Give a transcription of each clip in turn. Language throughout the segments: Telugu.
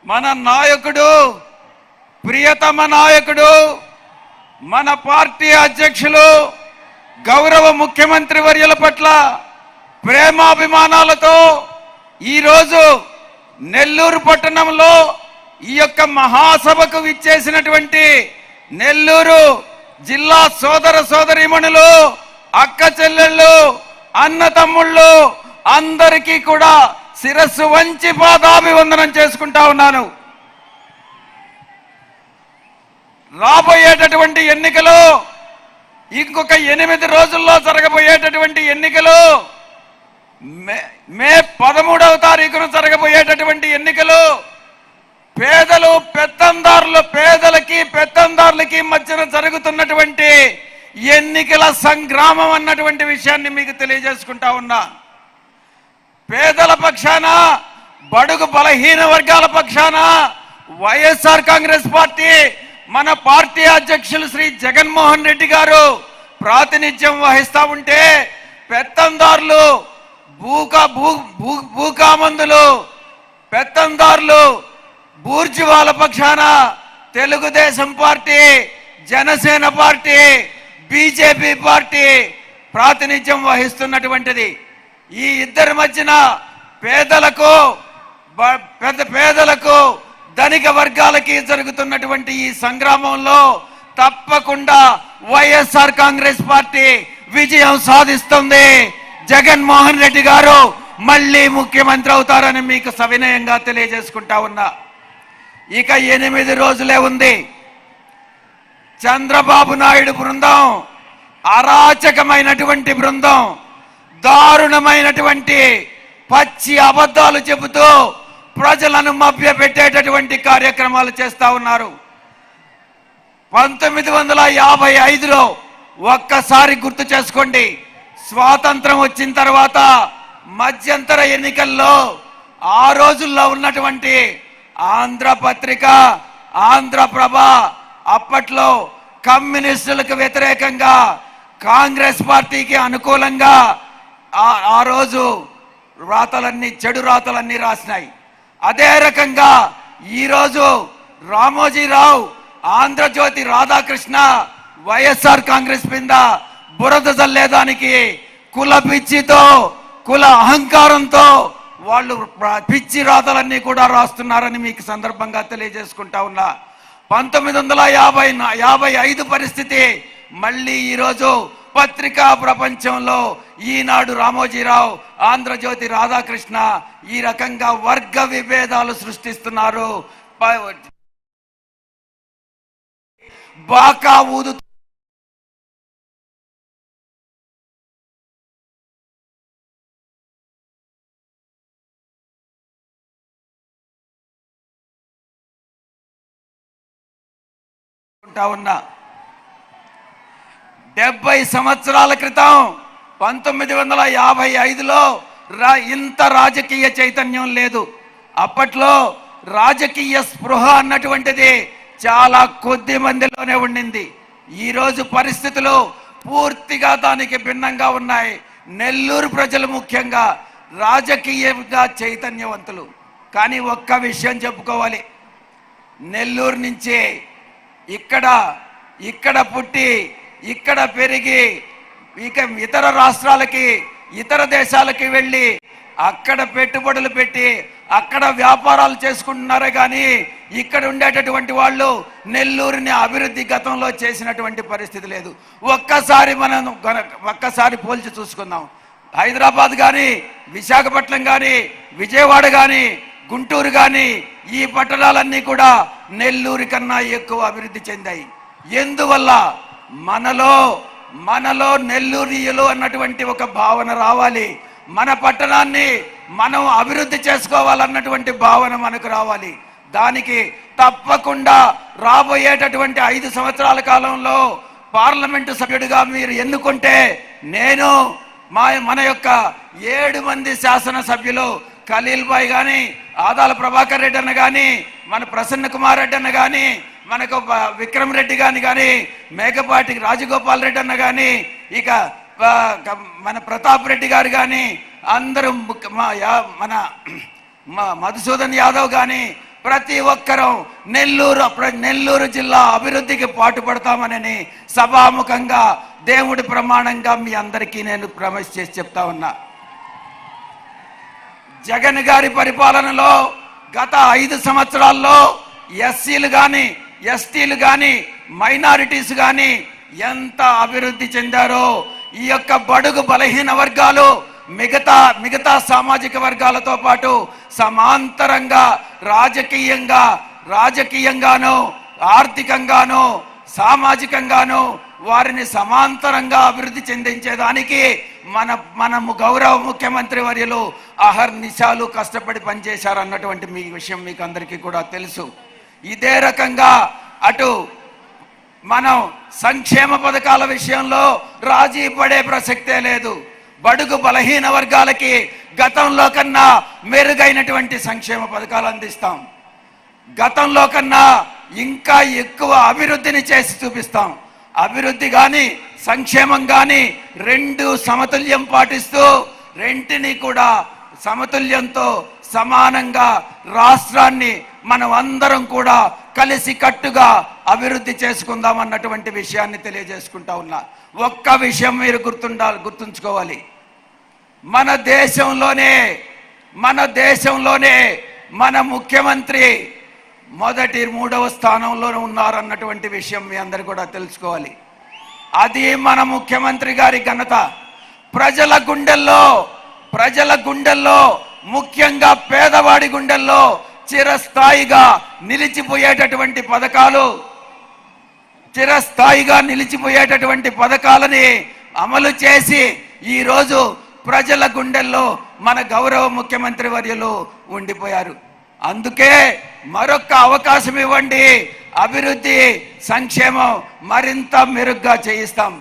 మన నాయకుడు, ప్రియతమ నాయకుడు, మన పార్టీ అధ్యక్షులు, గౌరవ ముఖ్యమంత్రి వర్యుల పట్ల ప్రేమాభిమానాలతో ఈరోజు నెల్లూరు పట్టణంలో ఈ యొక్క మహాసభకు విచ్చేసినటువంటి నెల్లూరు జిల్లా సోదర సోదరీమణులు, అక్క చెల్లెళ్ళు, అన్న తమ్ముళ్ళు అందరికీ కూడా శిరస్సు వంచి పాదాభివందనం చేసుకుంటా ఉన్నాను. రాబోయేటటువంటి ఎన్నికలు, ఇంకొక 8 రోజుల్లో జరగబోయేటటువంటి ఎన్నికలు, మే 13వ తారీఖున జరగబోయేటటువంటి ఎన్నికలు పేదలు పెత్తందారులు, పేదలకి పెత్తందారులకి మధ్యన జరుగుతున్నటువంటి ఎన్నికల సంగ్రామం అన్నటువంటి విషయాన్ని మీకు తెలియజేసుకుంటా ఉన్నా. పేదల పక్షాన, బడుగు బలహీన వర్గాల పక్షాన వైఎస్ఆర్ కాంగ్రెస్ పార్టీ, మన పార్టీ అధ్యక్షులు శ్రీ జగన్మోహన్ రెడ్డి గారు ప్రాతినిధ్యం వహిస్తా ఉంటే, పెత్తందారులు, భూకామందులు, పెత్తందారులు, బూర్జువాల పక్షాన Telugu Desam party, Janasena party, BJP party ప్రాతినిధ్యం వహిస్తున్నటువంటిది. ఈ ఇద్దరి మధ్యన పేదలకు ధనిక వర్గాలకి జరుగుతున్నటువంటి ఈ సంగ్రామంలో తప్పకుండా వైఎస్ఆర్ కాంగ్రెస్ పార్టీ విజయం సాధిస్తుంది. జగన్మోహన్ రెడ్డి గారు మళ్ళీ ముఖ్యమంత్రి అవుతారని మీకు సవినయంగా తెలియజేసుకుంటా ఉన్నా. ఇక 8 రోజులే ఉంది. చంద్రబాబు నాయుడు బృందం అరాచకమైనటువంటి బృందం, దారుణమైనటువంటి పచ్చి అబద్ధాలు చెబుతూ ప్రజలను మభ్యపెట్టేటటువంటి కార్యక్రమాలు చేస్తా ఉన్నారు. 1955లో ఒక్కసారి గుర్తు చేసుకోండి, స్వాతంత్రం వచ్చిన తర్వాత మధ్యంతర ఎన్నికల్లో ఆ రోజుల్లో ఉన్నటువంటి ఆంధ్రపత్రిక, ఆంధ్రప్రభ అప్పట్లో కమ్యూనిస్టులకు వ్యతిరేకంగా, కాంగ్రెస్ పార్టీకి అనుకూలంగా ఆ రోజు చెడు రాతలన్నీ రాసినాయి. అదే రకంగా ఈరోజు రామోజీరావు, ఆంధ్రజ్యోతి రాధాకృష్ణ వైఎస్ఆర్ కాంగ్రెస్ మీద బురద జల్లేదానికి కుల పిచ్చితో, కుల అహంకారంతో వాళ్ళు పిచ్చి రాతలన్నీ కూడా రాస్తున్నారని మీకు సందర్భంగా తెలియజేసుకుంటా ఉన్నా. 1955 పరిస్థితి మళ్ళీ ఈరోజు పత్రికా ప్రపంచంలో ఈనాడు రామోజీరావు, ఆంధ్రజ్యోతి రాధాకృష్ణ ఈ రకంగా వర్గ విభేదాలు సృష్టిస్తున్నారు. బాకా ఊదు ఉన్నా. 70 సంవత్సరాల క్రితం 1955లో ఇంత రాజకీయ చైతన్యం లేదు. అప్పట్లో రాజకీయ స్పృహ అన్నటువంటిది చాలా కొద్ది మందిలోనే ఉండింది. ఈరోజు పరిస్థితులు పూర్తిగా దానికి భిన్నంగా ఉన్నాయి. నెల్లూరు ప్రజలు ముఖ్యంగా రాజకీయంగా చైతన్యవంతులు. కానీ ఒక్క విషయం చెప్పుకోవాలి, నెల్లూరు నుంచి ఇక్కడ పుట్టి, ఇక్కడ పెరిగి, ఇక ఇతర రాష్ట్రాలకి, ఇతర దేశాలకి వెళ్ళి అక్కడ పెట్టుబడులు పెట్టి అక్కడ వ్యాపారాలు చేసుకుంటున్నారే కానీ ఇక్కడ ఉండేటటువంటి వాళ్ళు నెల్లూరుని అభివృద్ధి గతంలో చేసినటువంటి పరిస్థితి లేదు. ఒక్కసారి పోల్చి చూసుకుందాం. హైదరాబాద్ కానీ, విశాఖపట్నం కానీ, విజయవాడ కానీ, గుంటూరు కానీ ఈ పట్టణాలన్నీ కూడా నెల్లూరు కన్నా ఎక్కువ అభివృద్ధి చెందాయి. ఎందువల్ల? మనలో నెల్లూరియులు అన్నటువంటి ఒక భావన రావాలి. మన పట్టణాన్ని మనం అభివృద్ధి చేసుకోవాలన్నటువంటి భావన మనకు రావాలి. దానికి తప్పకుండా రాబోయేటటువంటి 5 సంవత్సరాల కాలంలో పార్లమెంటు సభ్యుడిగా మీరు ఎన్నుకుంటే నేను మన యొక్క 7 మంది శాసనసభ్యులు ఖలీల్ భాయ్ కానీ, ఆదాల ప్రభాకర్ రెడ్డి అన్న కానీ, మన ప్రసన్న కుమార్ రెడ్డి అన్న కానీ, మనకు విక్రమ్ రెడ్డి కానీ, మేకపాటి రాజగోపాల్ రెడ్డి అన్న కానీ, ఇక మన ప్రతాప్ రెడ్డి గారు కానీ, అందరూ మన మధుసూదన్ యాదవ్ కానీ, ప్రతి ఒక్కరూ నెల్లూరు జిల్లా అభివృద్ధికి పాటుపడతామని సభాముఖంగా దేవుడి ప్రమాణంగా మీ అందరికీ నేను ప్రామిస్ చేసి చెప్తా ఉన్నా. జగన్ గారి పరిపాలనలో గత 5 సంవత్సరాల్లో ఎస్సీలు కానీ, ఎస్టీలు కానీ, మైనారిటీస్ కానీ ఎంత అభివృద్ధి చెందారో, ఈ యొక్క బడుగు బలహీన వర్గాలు మిగతా సామాజిక వర్గాలతో పాటు సమాంతరంగా రాజకీయంగాను, ఆర్థికంగాను, సామాజికంగాను వారిని సమాంతరంగా అభివృద్ధి చెందించేదానికి మనము గౌరవ ముఖ్యమంత్రి వర్యులు అహర్నిశాలు కష్టపడి పనిచేశారు అన్నటువంటి మీ విషయం మీకు అందరికీ కూడా తెలుసు. ఇదే రకంగా అటు మనం సంక్షేమ పథకాల విషయంలో రాజీ పడే ప్రసక్తే లేదు. బడుగు బలహీన వర్గాలకి గతంలో కన్నా మెరుగైనటువంటి సంక్షేమ పథకాలు అందిస్తాం. గతంలో కన్నా ఇంకా ఎక్కువ అభివృద్ధిని చేసి చూపిస్తాం. అభివృద్ధి కానీ సంక్షేమం కానీ 2 సమతుల్యం పాటిస్తూ రెంటిని కూడా సమతుల్యంతో సమానంగా రాష్ట్రాన్ని మనం అందరం కూడా కలిసి కట్టుగా అభివృద్ధి చేసుకుందాం అన్నటువంటి విషయాన్ని తెలియజేసుకుంటా ఉన్నా. ఒక్క విషయం మీరు గుర్తుంచుకోవాలి. మన దేశంలోనే మన ముఖ్యమంత్రి మొదటి 3వ స్థానంలో ఉన్నారన్నటువంటి విషయం మీ అందరు కూడా తెలుసుకోవాలి. అది మన ముఖ్యమంత్రి గారి ఘనత. ప్రజల గుండెల్లో ముఖ్యంగా పేదవాడి గుండెల్లో చిరస్థాయిగా నిలిచిపోయేటటువంటి పథకాలని అమలు చేసి ఈరోజు ప్రజల గుండెల్లో మన గౌరవ ముఖ్యమంత్రి వర్యులు ఉండిపోయారు. అందుకే మరొక అవకాశం ఇవ్వండి, అభివృద్ధి సంక్షేమం మరింత మెరుగ్గా చేయిస్తాం.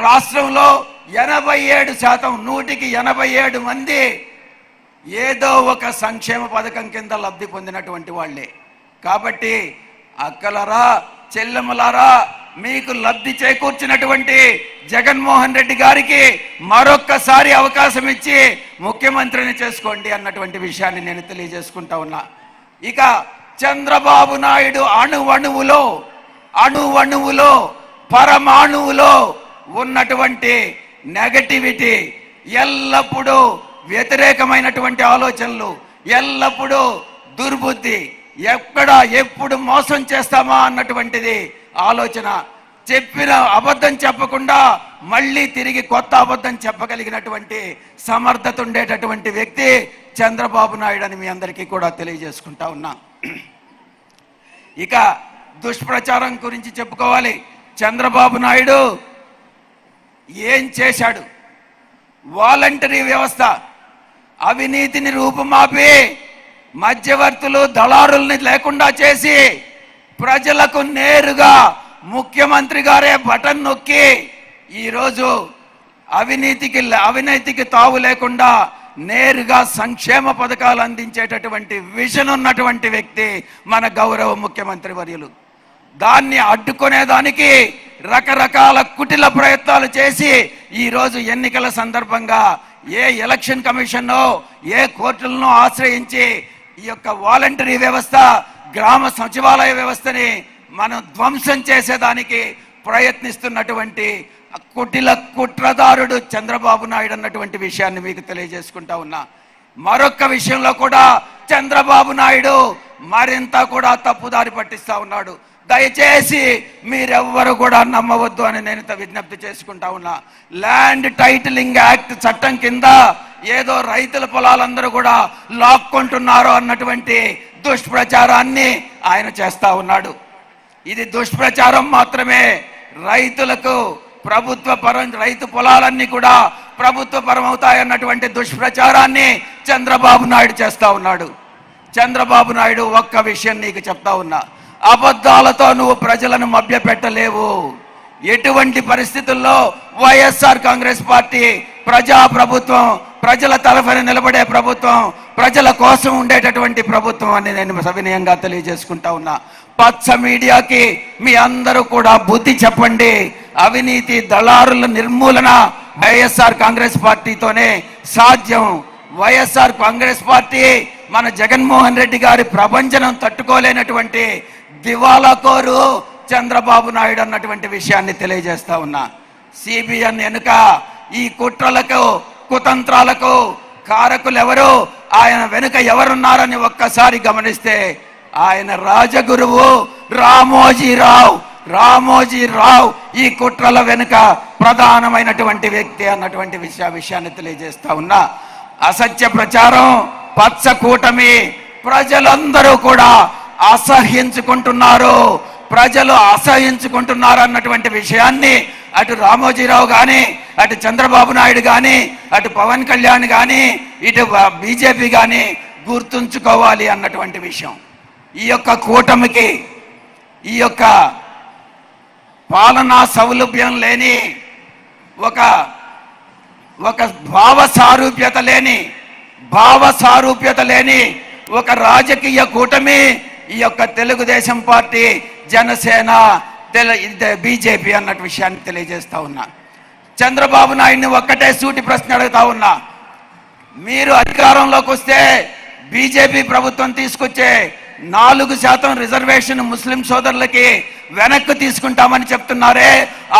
రాష్ట్రంలో 87%, 100కి 87 మంది ఏదో ఒక సంక్షేమ పథకం కింద లబ్ధి పొందినటువంటి వాళ్ళే. కాబట్టి అక్కలరా, చెల్లెమ్మలారా, మీకు లబ్ధి చేకూర్చినటువంటి జగన్మోహన్ రెడ్డి గారికి మరొక్కసారి అవకాశం ఇచ్చి ముఖ్యమంత్రిని చేసుకోండి అన్నటువంటి విషయాన్ని నేను తెలియజేసుకుంటా ఉన్నా. ఇక చంద్రబాబు నాయుడు అణువణువులో పరమాణువులో ఉన్నటువంటి నెగటివిటీ, ఎల్లప్పుడూ వ్యతిరేకమైనటువంటి ఆలోచనలు, ఎల్లప్పుడూ దుర్బుద్ధి, ఎప్పుడు మోసం చేస్తామా అన్నటువంటిది ఆలోచన, చెప్పిన అబద్ధం చెప్పకుండా మళ్ళీ తిరిగి కొత్త అబద్ధం చెప్పగలిగినటువంటి సమర్థత ఉండేటటువంటి వ్యక్తి చంద్రబాబు నాయుడు అని మీ అందరికీ కూడా తెలియజేసుకుంటా ఉన్నా. ఇక దుష్ప్రచారం గురించి చెప్పుకోవాలి. చంద్రబాబు నాయుడు ఏం చేశాడు? వాలంటరీ వ్యవస్థ, అవినీతిని రూపుమాపి మధ్యవర్తులు, దళారుల్ని లేకుండా చేసి ప్రజలకు నేరుగా ముఖ్యమంత్రి గారే బటన్ నొక్కి ఈరోజు అవినీతికి తావు లేకుండా నేరుగా సంక్షేమ పథకాలు అందించేటటువంటి విజన్ ఉన్నటువంటి వ్యక్తి మన గౌరవ ముఖ్యమంత్రి వర్యులు. దాన్ని అడ్డుకునేదానికి రకరకాల కుటిల ప్రయత్నాలు చేసి ఈరోజు ఎన్నికల సందర్భంగా ఏ ఎలక్షన్ కమిషన్నో ఏ కోర్టులను ఆశ్రయించి ఈ యొక్క వాలంటరీ వ్యవస్థ, గ్రామ సచివాలయ వ్యవస్థని మనం ధ్వంసం చేసేదానికి ప్రయత్నిస్తున్నటువంటి కుట్రదారుడు చంద్రబాబు నాయుడు అన్నటువంటి విషయాన్ని మీకు తెలియజేసుకుంటా ఉన్నా. మరొక విషయంలో కూడా చంద్రబాబు నాయుడు మరింత కూడా తప్పుదారి పట్టిస్తా ఉన్నాడు. దయచేసి మీరెవ్వరు కూడా నమ్మవద్దు అని నేను విజ్ఞప్తి చేసుకుంటా ఉన్నా. ల్యాండ్ టైటిలింగ్ యాక్ట్ చట్టం కింద ఏదో రైతుల పొలాలందరూ కూడా లాక్కుంటున్నారు అన్నటువంటి దుష్ప్రచారాన్ని ఆయన చేస్తా ఉన్నాడు. ఇది దుష్ప్రచారం మాత్రమే. రైతులకు రైతు పొలాలన్నీ కూడా ప్రభుత్వ పరం అవుతాయన్నటువంటి దుష్ప్రచారాన్ని చంద్రబాబు నాయుడు చేస్తా ఉన్నాడు. చంద్రబాబు నాయుడు ఒక్క విషయం నీకు చెప్తా ఉన్నా, అబద్ధాలతో నువ్వు ప్రజలను మభ్యపెట్టలేవు. ఎటువంటి పరిస్థితుల్లో వైఎస్ఆర్ కాంగ్రెస్ పార్టీ ప్రజాప్రభుత్వం, ప్రజల తరఫున నిలబడే ప్రభుత్వం, ప్రజల కోసం ఉండేటటువంటి ప్రభుత్వం అని నేను సవినయంగా తెలియజేసుకుంటా ఉన్నా. పచ్చ మీడియాకి మీ అందరూ కూడా బుద్ధి చెప్పండి. అవినీతి దళారుల నిర్మూలన వైఎస్ఆర్ కాంగ్రెస్ పార్టీతోనే సాధ్యం. వైఎస్ఆర్ కాంగ్రెస్ పార్టీ మన జగన్మోహన్ రెడ్డి గారి ప్రభంజనం తట్టుకోలేనటువంటి దివాలాకోరు చంద్రబాబు నాయుడు అన్నటువంటి విషయాన్ని తెలియజేస్తా ఉన్నా. సిబిఎన్ వెనుక ఈ కుట్రలకు కుతంత్రాలకు కారకులు ఎవరు, ఆయన వెనుక ఎవరున్నారని ఒక్కసారి గమనిస్తే ఆయన రాజగురువు రామోజీరావు ఈ కుట్రల వెనుక ప్రధానమైనటువంటి వ్యక్తి అన్నటువంటి విషయాన్ని తెలియజేస్తా ఉన్నా. అసత్య ప్రచారం, పచ్చ కూటమి ప్రజలందరూ కూడా అసహించుకుంటున్నారు అన్నటువంటి విషయాన్ని అటు రామోజీరావు కానీ, అటు చంద్రబాబు నాయుడు కానీ, అటు పవన్ కళ్యాణ్ కానీ, ఇటు బీజేపీ కానీ గుర్తుంచుకోవాలి అన్నటువంటి విషయం. ఈ యొక్క కూటమికి ఈ యొక్క పాలనా సౌలభ్యం లేని ఒక భావ సారూప్యత లేని ఒక రాజకీయ కూటమి ఈ యొక్క తెలుగుదేశం పార్టీ, జనసేన, బీజేపీ అన్నట్టు విషయాన్ని తెలియజేస్తా ఉన్నా. చంద్రబాబు నాయుడిని ఒక్కటే సూటి ప్రశ్న అడుగుతా ఉన్నా. మీరు అధికారంలోకి వస్తే బీజేపీ ప్రభుత్వం తీసుకొచ్చే 4% రిజర్వేషన్ ముస్లిం సోదరులకి వెనక్కి తీసుకుంటామని చెప్తున్నారే,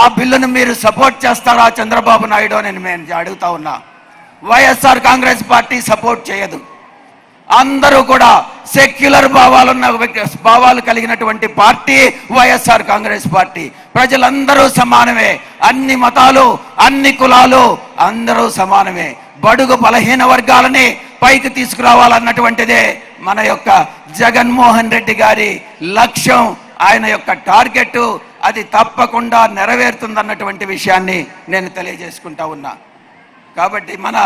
ఆ బిల్లును మీరు సపోర్ట్ చేస్తారా చంద్రబాబు నాయుడు అని నేను అడుగుతా ఉన్నా. వైఎస్ఆర్ కాంగ్రెస్ పార్టీ సపోర్ట్ చేయదు. అందరూ కూడా సెక్యులర్ భావాలు కలిగినటువంటి పార్టీ వైఎస్ఆర్ కాంగ్రెస్ పార్టీ. ప్రజలందరూ సమానమే, అన్ని మతాలు, అన్ని కులాలు అందరూ సమానమే. బడుగు బలహీన వర్గాలని పైకి తీసుకురావాలన్నటువంటిదే మన యొక్క జగన్మోహన్ రెడ్డి గారి లక్ష్యం, ఆయన యొక్క టార్గెట్. అది తప్పకుండా నెరవేరుతుందన్నటువంటి విషయాన్ని నేను తెలియజేసుకుంటా ఉన్నా. కాబట్టి మన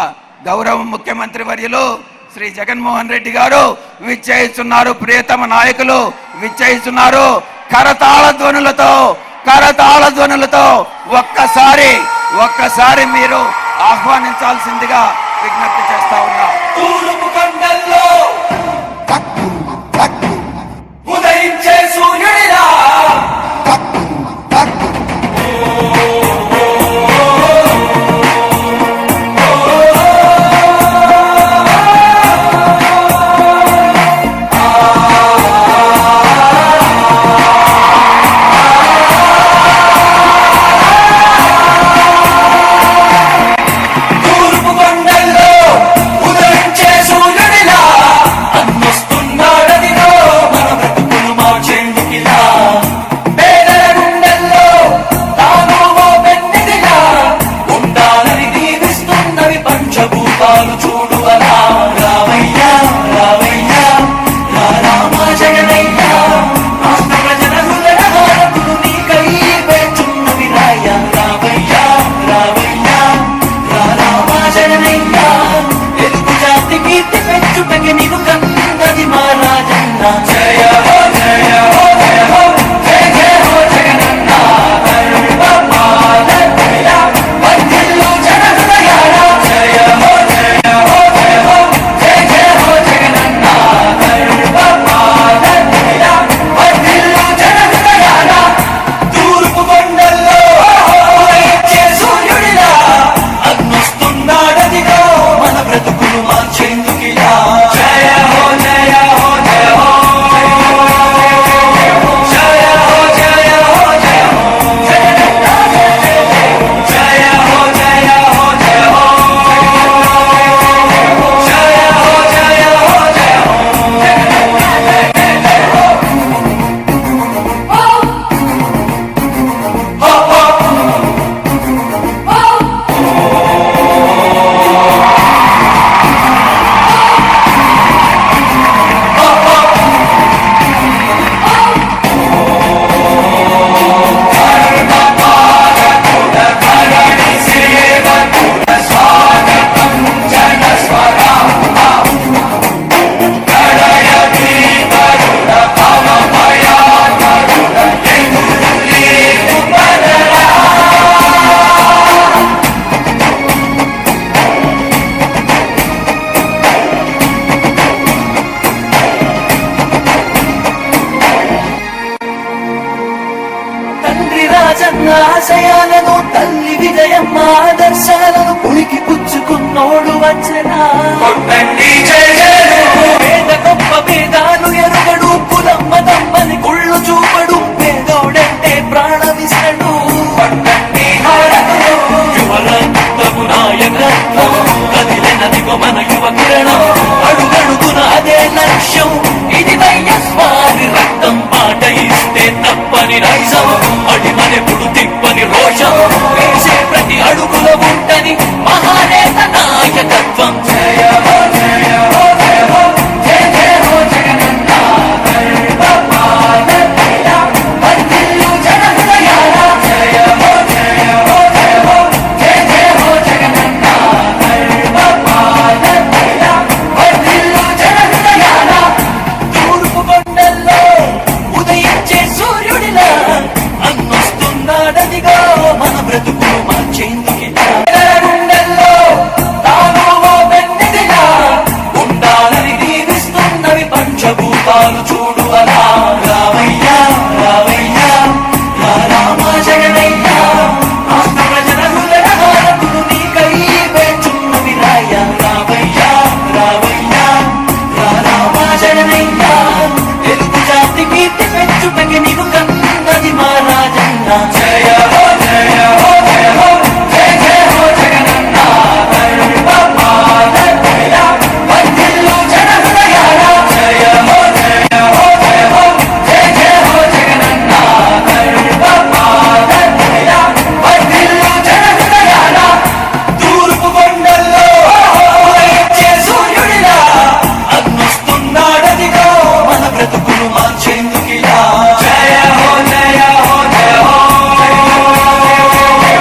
గౌరవ ముఖ్యమంత్రి వర్యులు శ్రీ జగన్మోహన్ రెడ్డి గారు విచ్చేస్తున్నారు, ప్రియతమ నాయకులు విచ్చేస్తున్నారు. కరతాళ ధ్వనులతో ఒక్కసారి మీరు ఆహ్వానించాల్సిందిగా విజ్ఞప్తి చేస్తా ఉన్నా. తూర్పు కొండల్లో ఉదయించే సూర్యుడిలా రాజన్న ఆశయాలను తల్లి విజయమ్మ ఆదర్శాలను పుణికి పుచ్చుకున్నోడు వచ్చనా పేద గొప్ప భేదాలు ఎరుగడు కులమ్మ తమ్మని కుళ్ళు చూపడు పేదోడంటే ప్రాణమిస్తడు యువరత్నము నాయకత్వం కదిలినదిగో మన యువ కిరణం అడుగడుగున అదే లక్ష్యం ఇది వైఎస్వారి రక్తం మాట ఇస్తే తప్పని నైజం అడిమనెప్పుడు తిప్పని రోషం వేసే ప్రతి అడుగుల ఉంటని మహానేత నాయకత్వం జయ హో జయ హో జయ హో జయ జయ హో జగనన్న వర్ధిల్లు జనహృదయాల జయ హో జయ హో జయ హో జయ జయ హో జగనన్న వర్ధిల్లు జనహృదయాల తూర్పు కొండల్లో ఉదయించే సూర్యుడిలా అన్నొస్తున్నాడదిగో మన బ్రతుకులు మార్చేందుకిలా గుండెల్లో తాను ఓ వెన్నెదిలా ఉండాలని దీవిస్తున్నవి పంచభూతాలు చూడు అలా రామయ్యా రామయ్యా రామ జగనయ్యా రాష్ట్ర ప్రజల హృదయ హారతులు నీకై వేచున్నవి రాయ రామయ్యా రామయ్యా రామ జగనయ్యా తెలుగు జాతి కీర్తి పెంచుటకి నీకు కన్నది మా రాజన్న జయ హో జయ హో జయ హో జయ జయ హో జగనన్న వర్ధిల్లు జనహృదయాల జయ హో జయ హో జయ హో జయ జయ హో జగనన్న వర్ధిల్లు జనహృదయాల తూర్పు కొండల్లో ఉదయించే సూర్యుడిలా అన్నొస్తున్నాడదిగో మన బ్రతుకులు మార్చేందుకిలా జయ హో జయ హో జయ హో జయ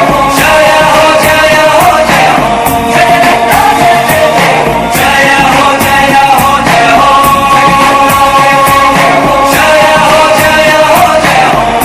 హో జయ హో జయ హో జగనన్న జయ హో జయ హో జయ హో జయ హో జయ హో జయ హో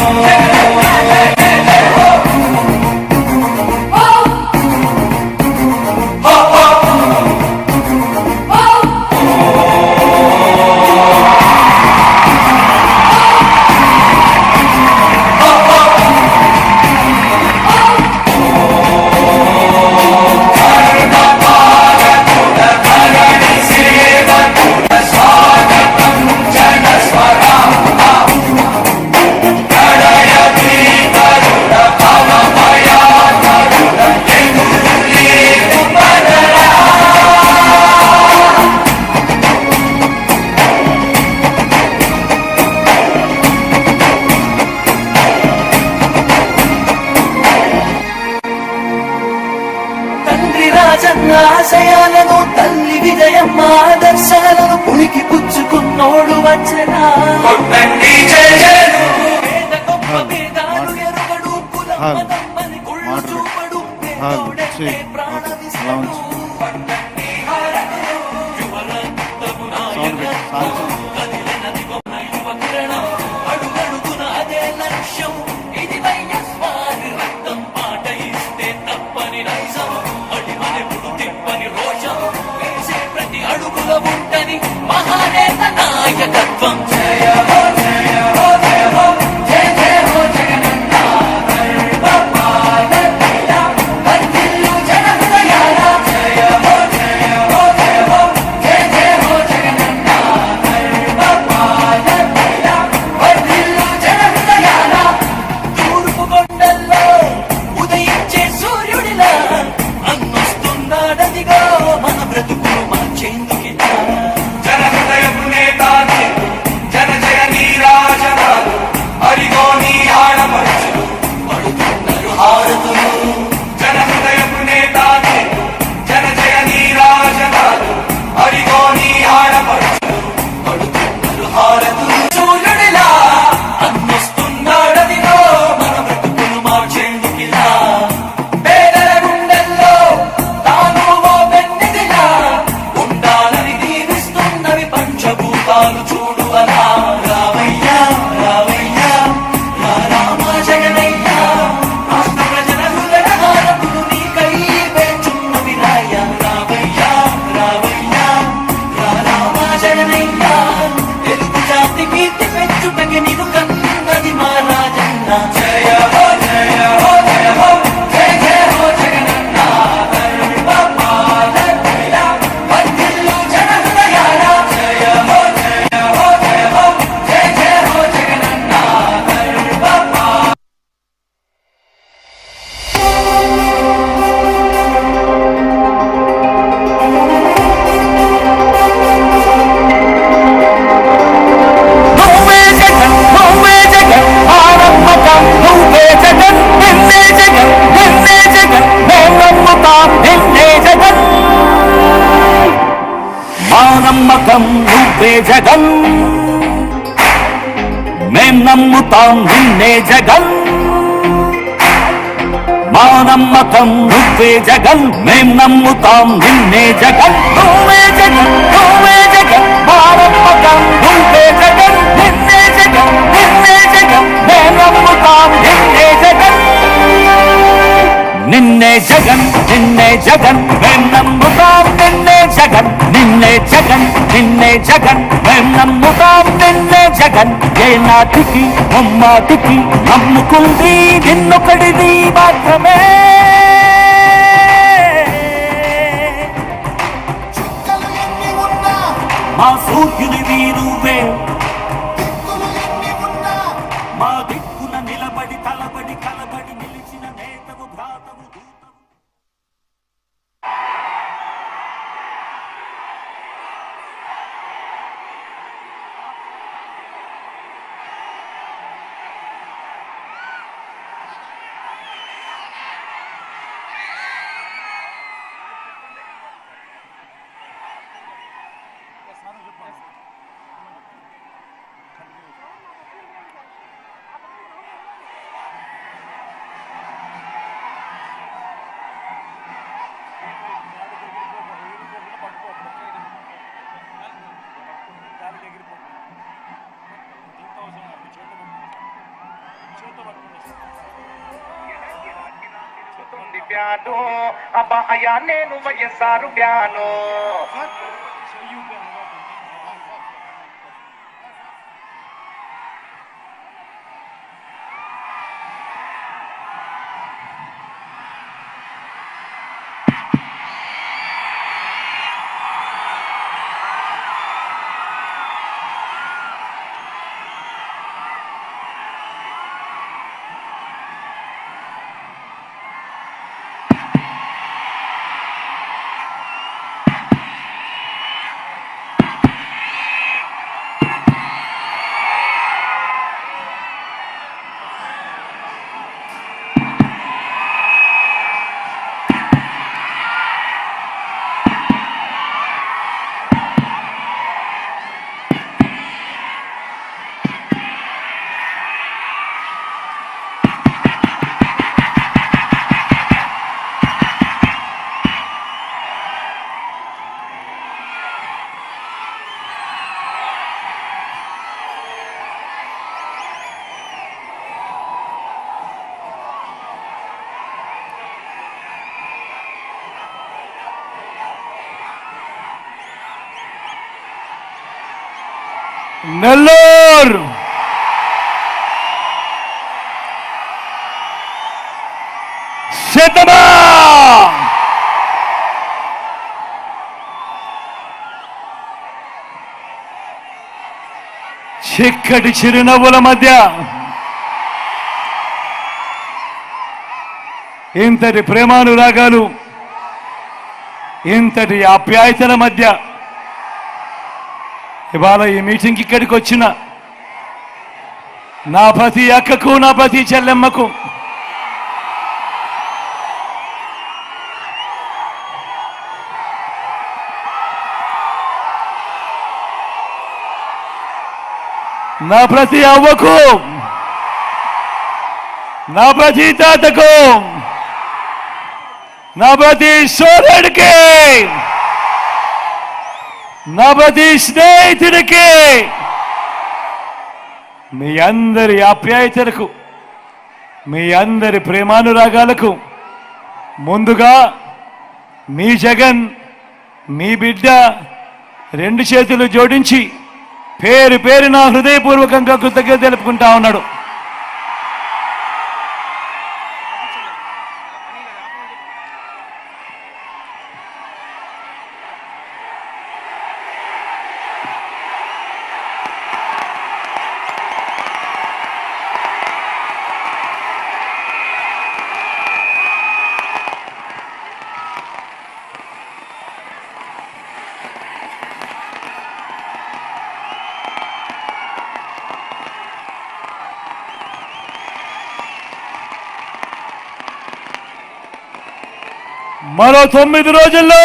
తండ్రి రాజన్న ఆశయాలను తల్లి విజయమ్మ ఆదర్శాలను పుణికి పుచ్చుకున్నోడు వచ్చనా పేద గొప్ప భేదాలు ఎరుగడు కులమ్మ తమ్మని కుళ్ళు చూపడు పేదోడంటే ప్రాణమిస్తడు యువరత్నము నాయకత్వం కదిలినదిగో మన యువ కిరణం అడుగడుగున అదే లక్ష్యం ఇది వైఎస్వారి రక్తం మాట ఇస్తే తప్పని నైజం అడిమనెప్పుడు తిప్పని రోషం వేసే ప్రతి అడుగుల ఉంటని మహానేత నాయకత్వం జయ హో జయ హో జయ హో జయ జయ హో జగనన్న వర్ధిల్లు జనహృదయాల జయ నమ్మకం నువ్వే జగన్, మేం నమ్ముతాం నిన్నే జగన్. మా నమ్మకం నువ్వే జగన్, మేం నమ్ముతాం నిన్నే జగన్. నువ్వే జగన్, నువ్వే జగన్, మా నమ్మకం నువ్వే జగన్, నిన్నే జగన్, నిన్నే జగన్, మేం నమ్ముతాం నిన్నే జగన్. నిన్నే జగన్, నిన్నే జగన్, మేం నమ్ముతాం నిన్నే జగన్, నిన్నే జగన్, నిన్నే జగన్, మేం నమ్ముతాం నిన్నే జగన్. ఏ నాటికి ముమ్మాటికి నమ్ముకుంది నిన్నొకడిది మాత్రమే. మా సూర్యునివి నువ్వే, మా దిక్కున నిలబడి తలబడి కలబడి నిలిచిన నేతవు భ్రాతవు దూతవు. బ్యాను అబ్బాయా నేను వైఎస్ఆర్ బ్యాను. నెల్లూరు సిద్ధమా? చిక్కటి చిరునవ్వుల మధ్య ఇంతటి ప్రేమానురాగాలు, ఇంతటి ఆప్యాయతల మధ్య ఇవాళ ఈ మీటింగ్కి ఇక్కడికి వచ్చిన నా ప్రతి అక్కకు, నా ప్రతి చెల్లెమ్మకు నా ప్రతి అవ్వకు, నా ప్రతి తాతకు, నా ప్రతి సోదరుడికి, నా ప్రతి స్నేహితుడికి, మీ అందరి ఆప్యాయతలకు, మీ అందరి ప్రేమానురాగాలకు ముందుగా మీ జగన్, మీ బిడ్డ రెండు చేతులు జోడించి పేరు పేరున హృదయపూర్వకంగా కృతజ్ఞత తెలుపుకుంటా ఉన్నాడు. మరో 9 రోజుల్లో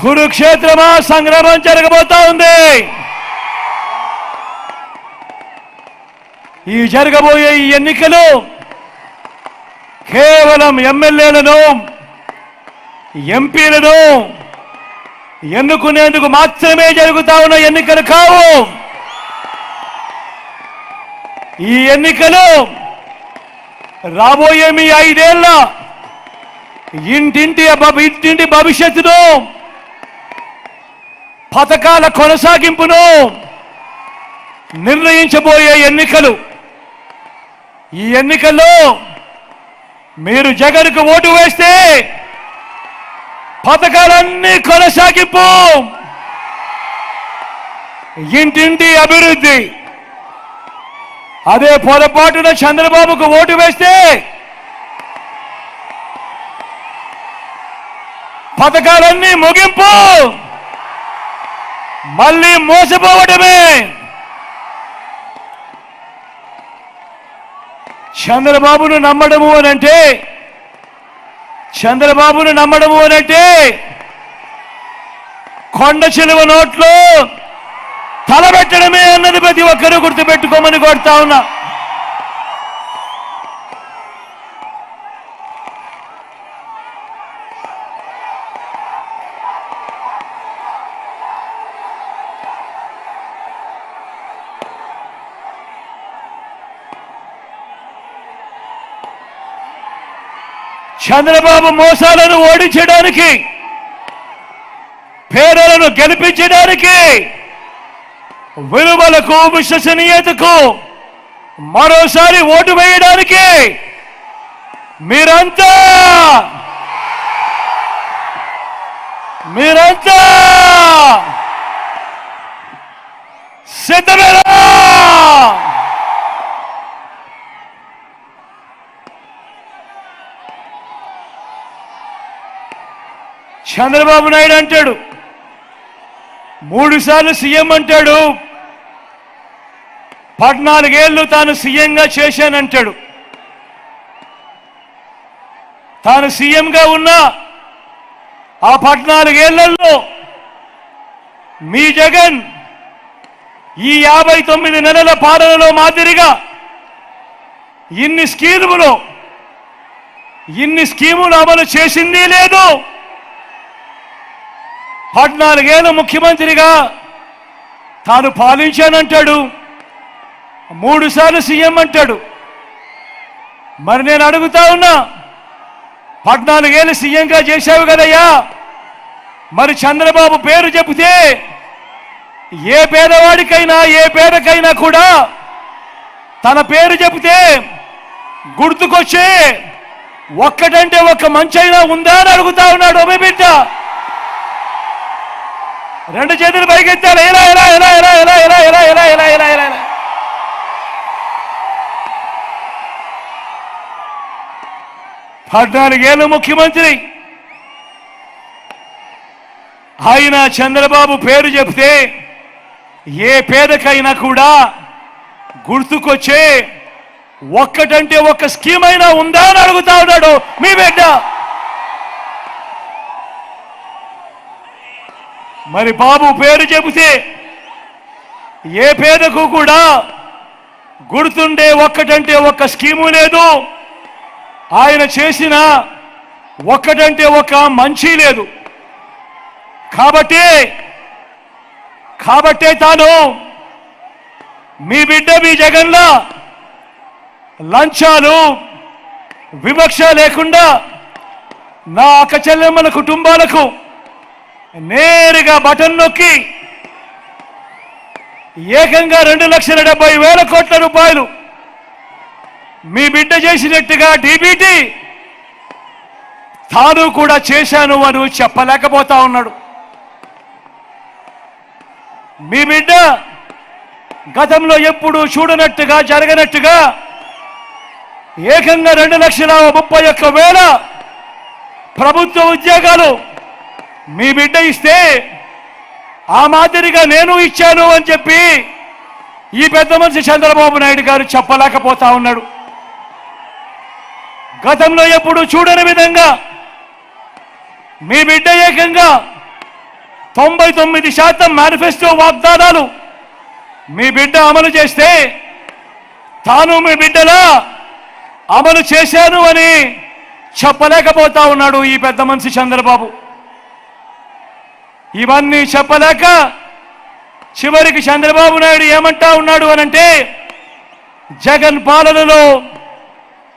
కురుక్షేత్రమా సంగ్రామం జరగబోతా ఉంది. ఈ జరగబోయే ఈ ఎన్నికలు కేవలం ఎమ్మెల్యేలను ఎంపీలను ఎన్నుకునేందుకు మాత్రమే జరుగుతా ఉన్న ఎన్నికలు కావు. ఈ ఎన్నికలు రాబోయే మీ 5 ఏళ్ల ఇంటింటి భవిష్యత్తును, పథకాల కొనసాగింపును నిర్ణయించబోయే ఎన్నికలు. ఈ ఎన్నికల్లో మీరు జగన్కు ఓటు వేస్తే పథకాలన్నీ కొనసాగింపు, ఇంటింటి అభివృద్ధి. అదే పొరపాటున చంద్రబాబుకు ఓటు వేస్తే పథకాలన్నీ ముగింపు, మళ్ళీ మోసపోవడమే. చంద్రబాబును నమ్మడము అనంటే కొండ చిలువ నోట్లో తలబెట్టడమే అన్నది ప్రతి ఒక్కరూ గుర్తుపెట్టుకోమని కోరుతా ఉన్నా. చంద్రబాబు మోసాలను ఓడించడానికి, పేదలను గెలిపించడానికి, విలువలకు విశ్వసనీయతకు మరోసారి ఓటు వేయడానికి మీరంతా సిద్ధమేనా? చంద్రబాబు నాయుడు అంటాడు 3 సార్లు సీఎం అంటాడు, 14 ఏళ్లు తాను సీఎంగా చేశానంటాడు. తాను సీఎంగా ఉన్న ఆ 14 ఏళ్లలో మీ జగన్ ఈ 59 నెలల పాలనలో మాదిరిగా ఇన్ని స్కీములు అమలు చేసింది లేదు. 14 ఏళ్ళు ముఖ్యమంత్రిగా తాను పాలించానంటాడు, 3 సార్లు సీఎం అంటాడు. మరి నేను అడుగుతా ఉన్నా, 14 ఏళ్ళు సీఎంగా చేశావు కదయ్యా, మరి చంద్రబాబు పేరు చెబితే ఏ పేదవాడికైనా ఏ పేదకైనా కూడా తన పేరు చెబితే గుర్తుకొచ్చే ఒక్కటంటే ఒక్క మంచైనా ఉందా అని అడుగుతా ఉన్నాడు. ఓ బిడ్డ 2 చేతులు పైకెత్తాడు. ఎలా ఎలా ఎలా ఎలా ఎలా ఎలా ఎలా ఎలా ఎలా ఎలా ఎలా ఎలా 14 ఏళ్ళు ముఖ్యమంత్రి ఆయన చంద్రబాబు పేరు చెప్తే ఏ పేదకైనా కూడా గుర్తుకొచ్చే ఒక్కటంటే ఒక్క స్కీమ్ అయినా ఉందా అని అడుగుతా ఉన్నాడు మీ బిడ్డ. మరి బాబు పేరు చెబితే ఏ పేదకు కూడా గుర్తుండే ఒక్కటంటే ఒక్క స్కీము లేదు, ఆయన చేసిన ఒక్కటంటే ఒక్క మంచి లేదు. కాబట్టే తాను మీ బిడ్డ మీ జగన్లా లంచాలు వివక్ష లేకుండా నా అక్క చెల్లెమ్మల కుటుంబాలకు నేరుగా బటన్ నొక్కి ఏకంగా 2,70,000 కోట్ల రూపాయలు మీ బిడ్డ చేసినట్టుగా డీబీటీ తాను కూడా చేశాను అని చెప్పలేకపోతా ఉన్నాడు. మీ బిడ్డ గతంలో ఎప్పుడు చూడనట్టుగా జరగనట్టుగా ఏకంగా 2,31,000 ప్రభుత్వ ఉద్యోగాలు మీ బిడ్డ ఇస్తే ఆ మాదిరిగా నేను ఇచ్చాను అని చెప్పి ఈ పెద్ద మనిషి చంద్రబాబు నాయుడు గారు చెప్పలేకపోతా ఉన్నాడు. గతంలో ఎప్పుడు చూడని విధంగా మీ బిడ్డ ఏకంగా 99% మేనిఫెస్టో వాగ్దానాలు మీ బిడ్డ అమలు చేస్తే తాను మీ బిడ్డలా అమలు చేశాను అని చెప్పలేకపోతా ఉన్నాడు ఈ పెద్ద మనిషి చంద్రబాబు. ఇవన్నీ చెప్పలేక చివరికి చంద్రబాబు నాయుడు ఏమంటా ఉన్నాడు అనంటే, జగన్ పాలనలో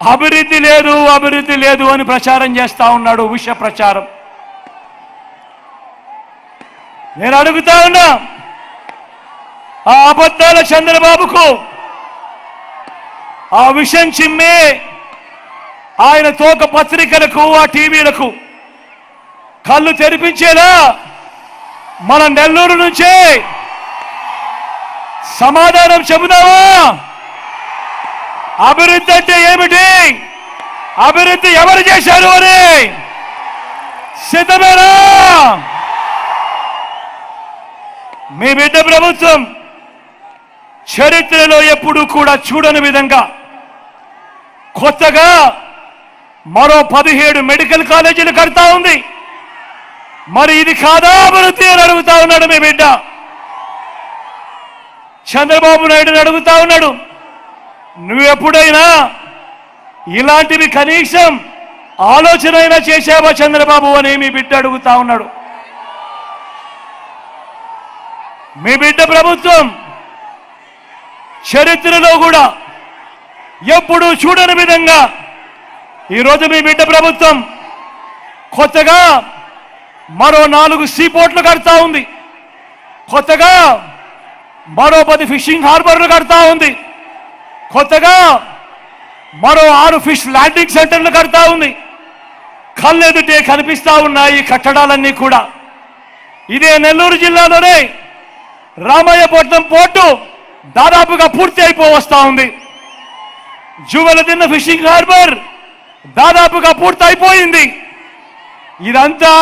అభివృద్ధి లేదు అభివృద్ధి లేదు అని ప్రచారం చేస్తా ఉన్నాడు, విష ప్రచారం. నేను అడుగుతా ఉన్నా, ఆ అబద్ధాల చంద్రబాబుకు ఆ విషయం చిమ్మే ఆయన తోక పత్రికలకు ఆ టీవీలకు కళ్ళు తెరిపించేలా మన నెల్లూరు నుంచే సమాధానం చెబుదామా? అభివృద్ధి అంటే ఏమిటి, అభివృద్ధి ఎవరు చేశారు అని సిద్ధమేనా? మీ బిడ్డ ప్రభుత్వం చరిత్రలో ఎప్పుడూ కూడా చూడని విధంగా కొత్తగా మరో 17 మెడికల్ కాలేజీలు కడతా ఉంది. మరి ఇది కాదా అభివృద్ధి అని అడుగుతా ఉన్నాడు మీ బిడ్డ. చంద్రబాబు నాయుడుని అడుగుతా ఉన్నాడు, నువ్వు ఎప్పుడైనా ఇలాంటివి కనీసం ఆలోచన అయినా చేశావా చంద్రబాబు అని మీ బిడ్డ అడుగుతా ఉన్నాడు. మీ బిడ్డ ప్రభుత్వం చరిత్రలో కూడా ఎప్పుడూ చూడని విధంగా ఈరోజు మీ బిడ్డ ప్రభుత్వం కొత్తగా మరో 4 సీపోర్ట్లు కడతా ఉంది, కొత్తగా మరో 10 ఫిషింగ్ హార్బర్లు కడతా ఉంది, కొత్తగా మరో 6 ఫిష్ ల్యాండింగ్ సెంటర్లు కడతా ఉంది. కళ్ళెదుటే కనిపిస్తా ఉన్నాయి ఈ కట్టడాలన్నీ కూడా. ఇదే నెల్లూరు జిల్లాలోనే రామయ్యపట్నం పోర్టు దాదాపుగా పూర్తి అయిపోవస్తా ఉంది. జువెలదిన్న ఫిషింగ్ హార్బర్ దాదాపుగా పూర్తి అయిపోయింది. ఇదంతా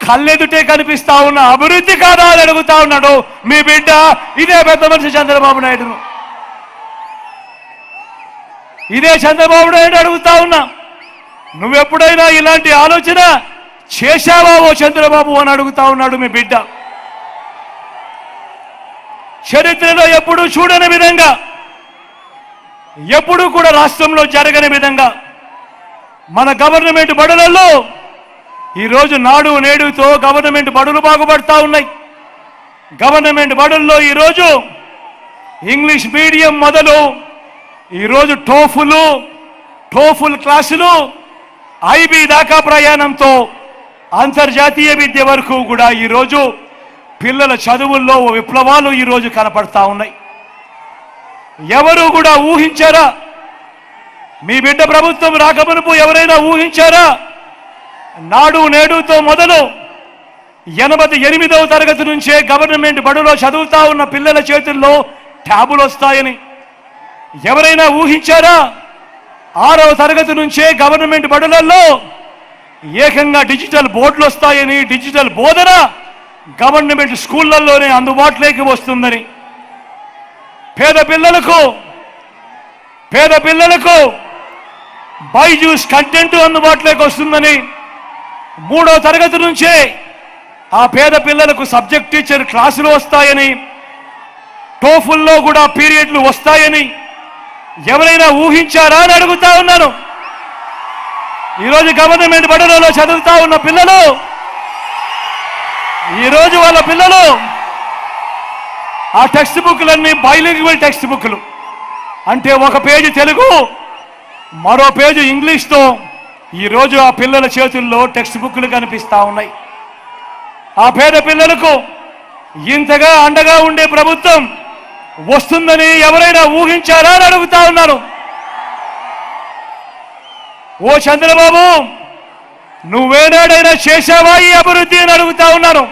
కళ్ళెదుటే కనిపిస్తా ఉన్న అభివృద్ధి కాదా అని అడుగుతా ఉన్నాడు మీ బిడ్డ ఇదే పెద్ద మనిషి చంద్రబాబు నాయుడును. ఇదే చంద్రబాబు నాయుడు అడుగుతా ఉన్నా, నువ్వెప్పుడైనా ఇలాంటి ఆలోచన చేశావా ఓ చంద్రబాబు అని అడుగుతా ఉన్నాడు మీ బిడ్డ. చరిత్రలో ఎప్పుడూ చూడని విధంగా, ఎప్పుడూ కూడా రాష్ట్రంలో జరగని విధంగా మన గవర్నమెంట్ బడులలో ఈరోజు నాడు నేడుతో గవర్నమెంట్ బడులు బాగుపడతా ఉన్నాయి. గవర్నమెంట్ బడుల్లో ఈరోజు ఇంగ్లీష్ మీడియం మొదలు ఈరోజు టోఫుల్ క్లాసులు ఐబీ దాకా ప్రయాణంతో అంతర్జాతీయ విద్య వరకు కూడా ఈరోజు పిల్లల చదువుల్లో విప్లవాలు ఈరోజు కనపడతా ఉన్నాయి. ఎవరు కూడా ఊహించారా? మీ బిడ్డ ప్రభుత్వం రాకమునుపు ఎవరైనా ఊహించారా? నాడు నేడుతో మొదలు 88వ తరగతి నుంచే గవర్నమెంట్ బడులో చదువుతా ఉన్న పిల్లల చేతుల్లో ట్యాబులు వస్తాయని ఎవరైనా ఊహించారా? 6వ తరగతి నుంచే గవర్నమెంట్ బడులలో ఏకంగా డిజిటల్ బోర్డులు వస్తాయని, డిజిటల్ బోధన గవర్నమెంట్ స్కూళ్లలోనే అందుబాటులోకి వస్తుందని, పేద పిల్లలకు బైజూస్ కంటెంట్ అందుబాటులోకి వస్తుందని, 3వ తరగతి నుంచే ఆ పేద పిల్లలకు సబ్జెక్ట్ టీచర్ క్లాసులు వస్తాయని, టోఫుల్లో కూడా పీరియడ్లు వస్తాయని ఎవరైనా ఊహించారా అని అడుగుతా ఉన్నాను. ఈరోజు గవర్నమెంట్ బడులలో చదువుతా ఉన్న పిల్లలు, ఈరోజు వాళ్ళ పిల్లలు ఆ టెక్స్ట్ బుక్లన్నీ బైలింగ్వల్ టెక్స్ట్ బుక్లు, అంటే ఒక పేజీ తెలుగు మరో పేజీ ఇంగ్లీష్తో ఈరోజు ఆ పిల్లల చేతుల్లో టెక్స్ట్ బుక్లు కనిపిస్తా ఉన్నాయి. ఆ పేద పిల్లలకు ఇంతగా అండగా ఉండే ప్రభుత్వం వస్తుందని ఎవరైనా ఊహించారా అని అడుగుతా ఉన్నాను. ఓ చంద్రబాబు, నువ్వేనాడైనా చేశావా ఈ అభివృద్ధి అని అడుగుతా ఉన్నాను.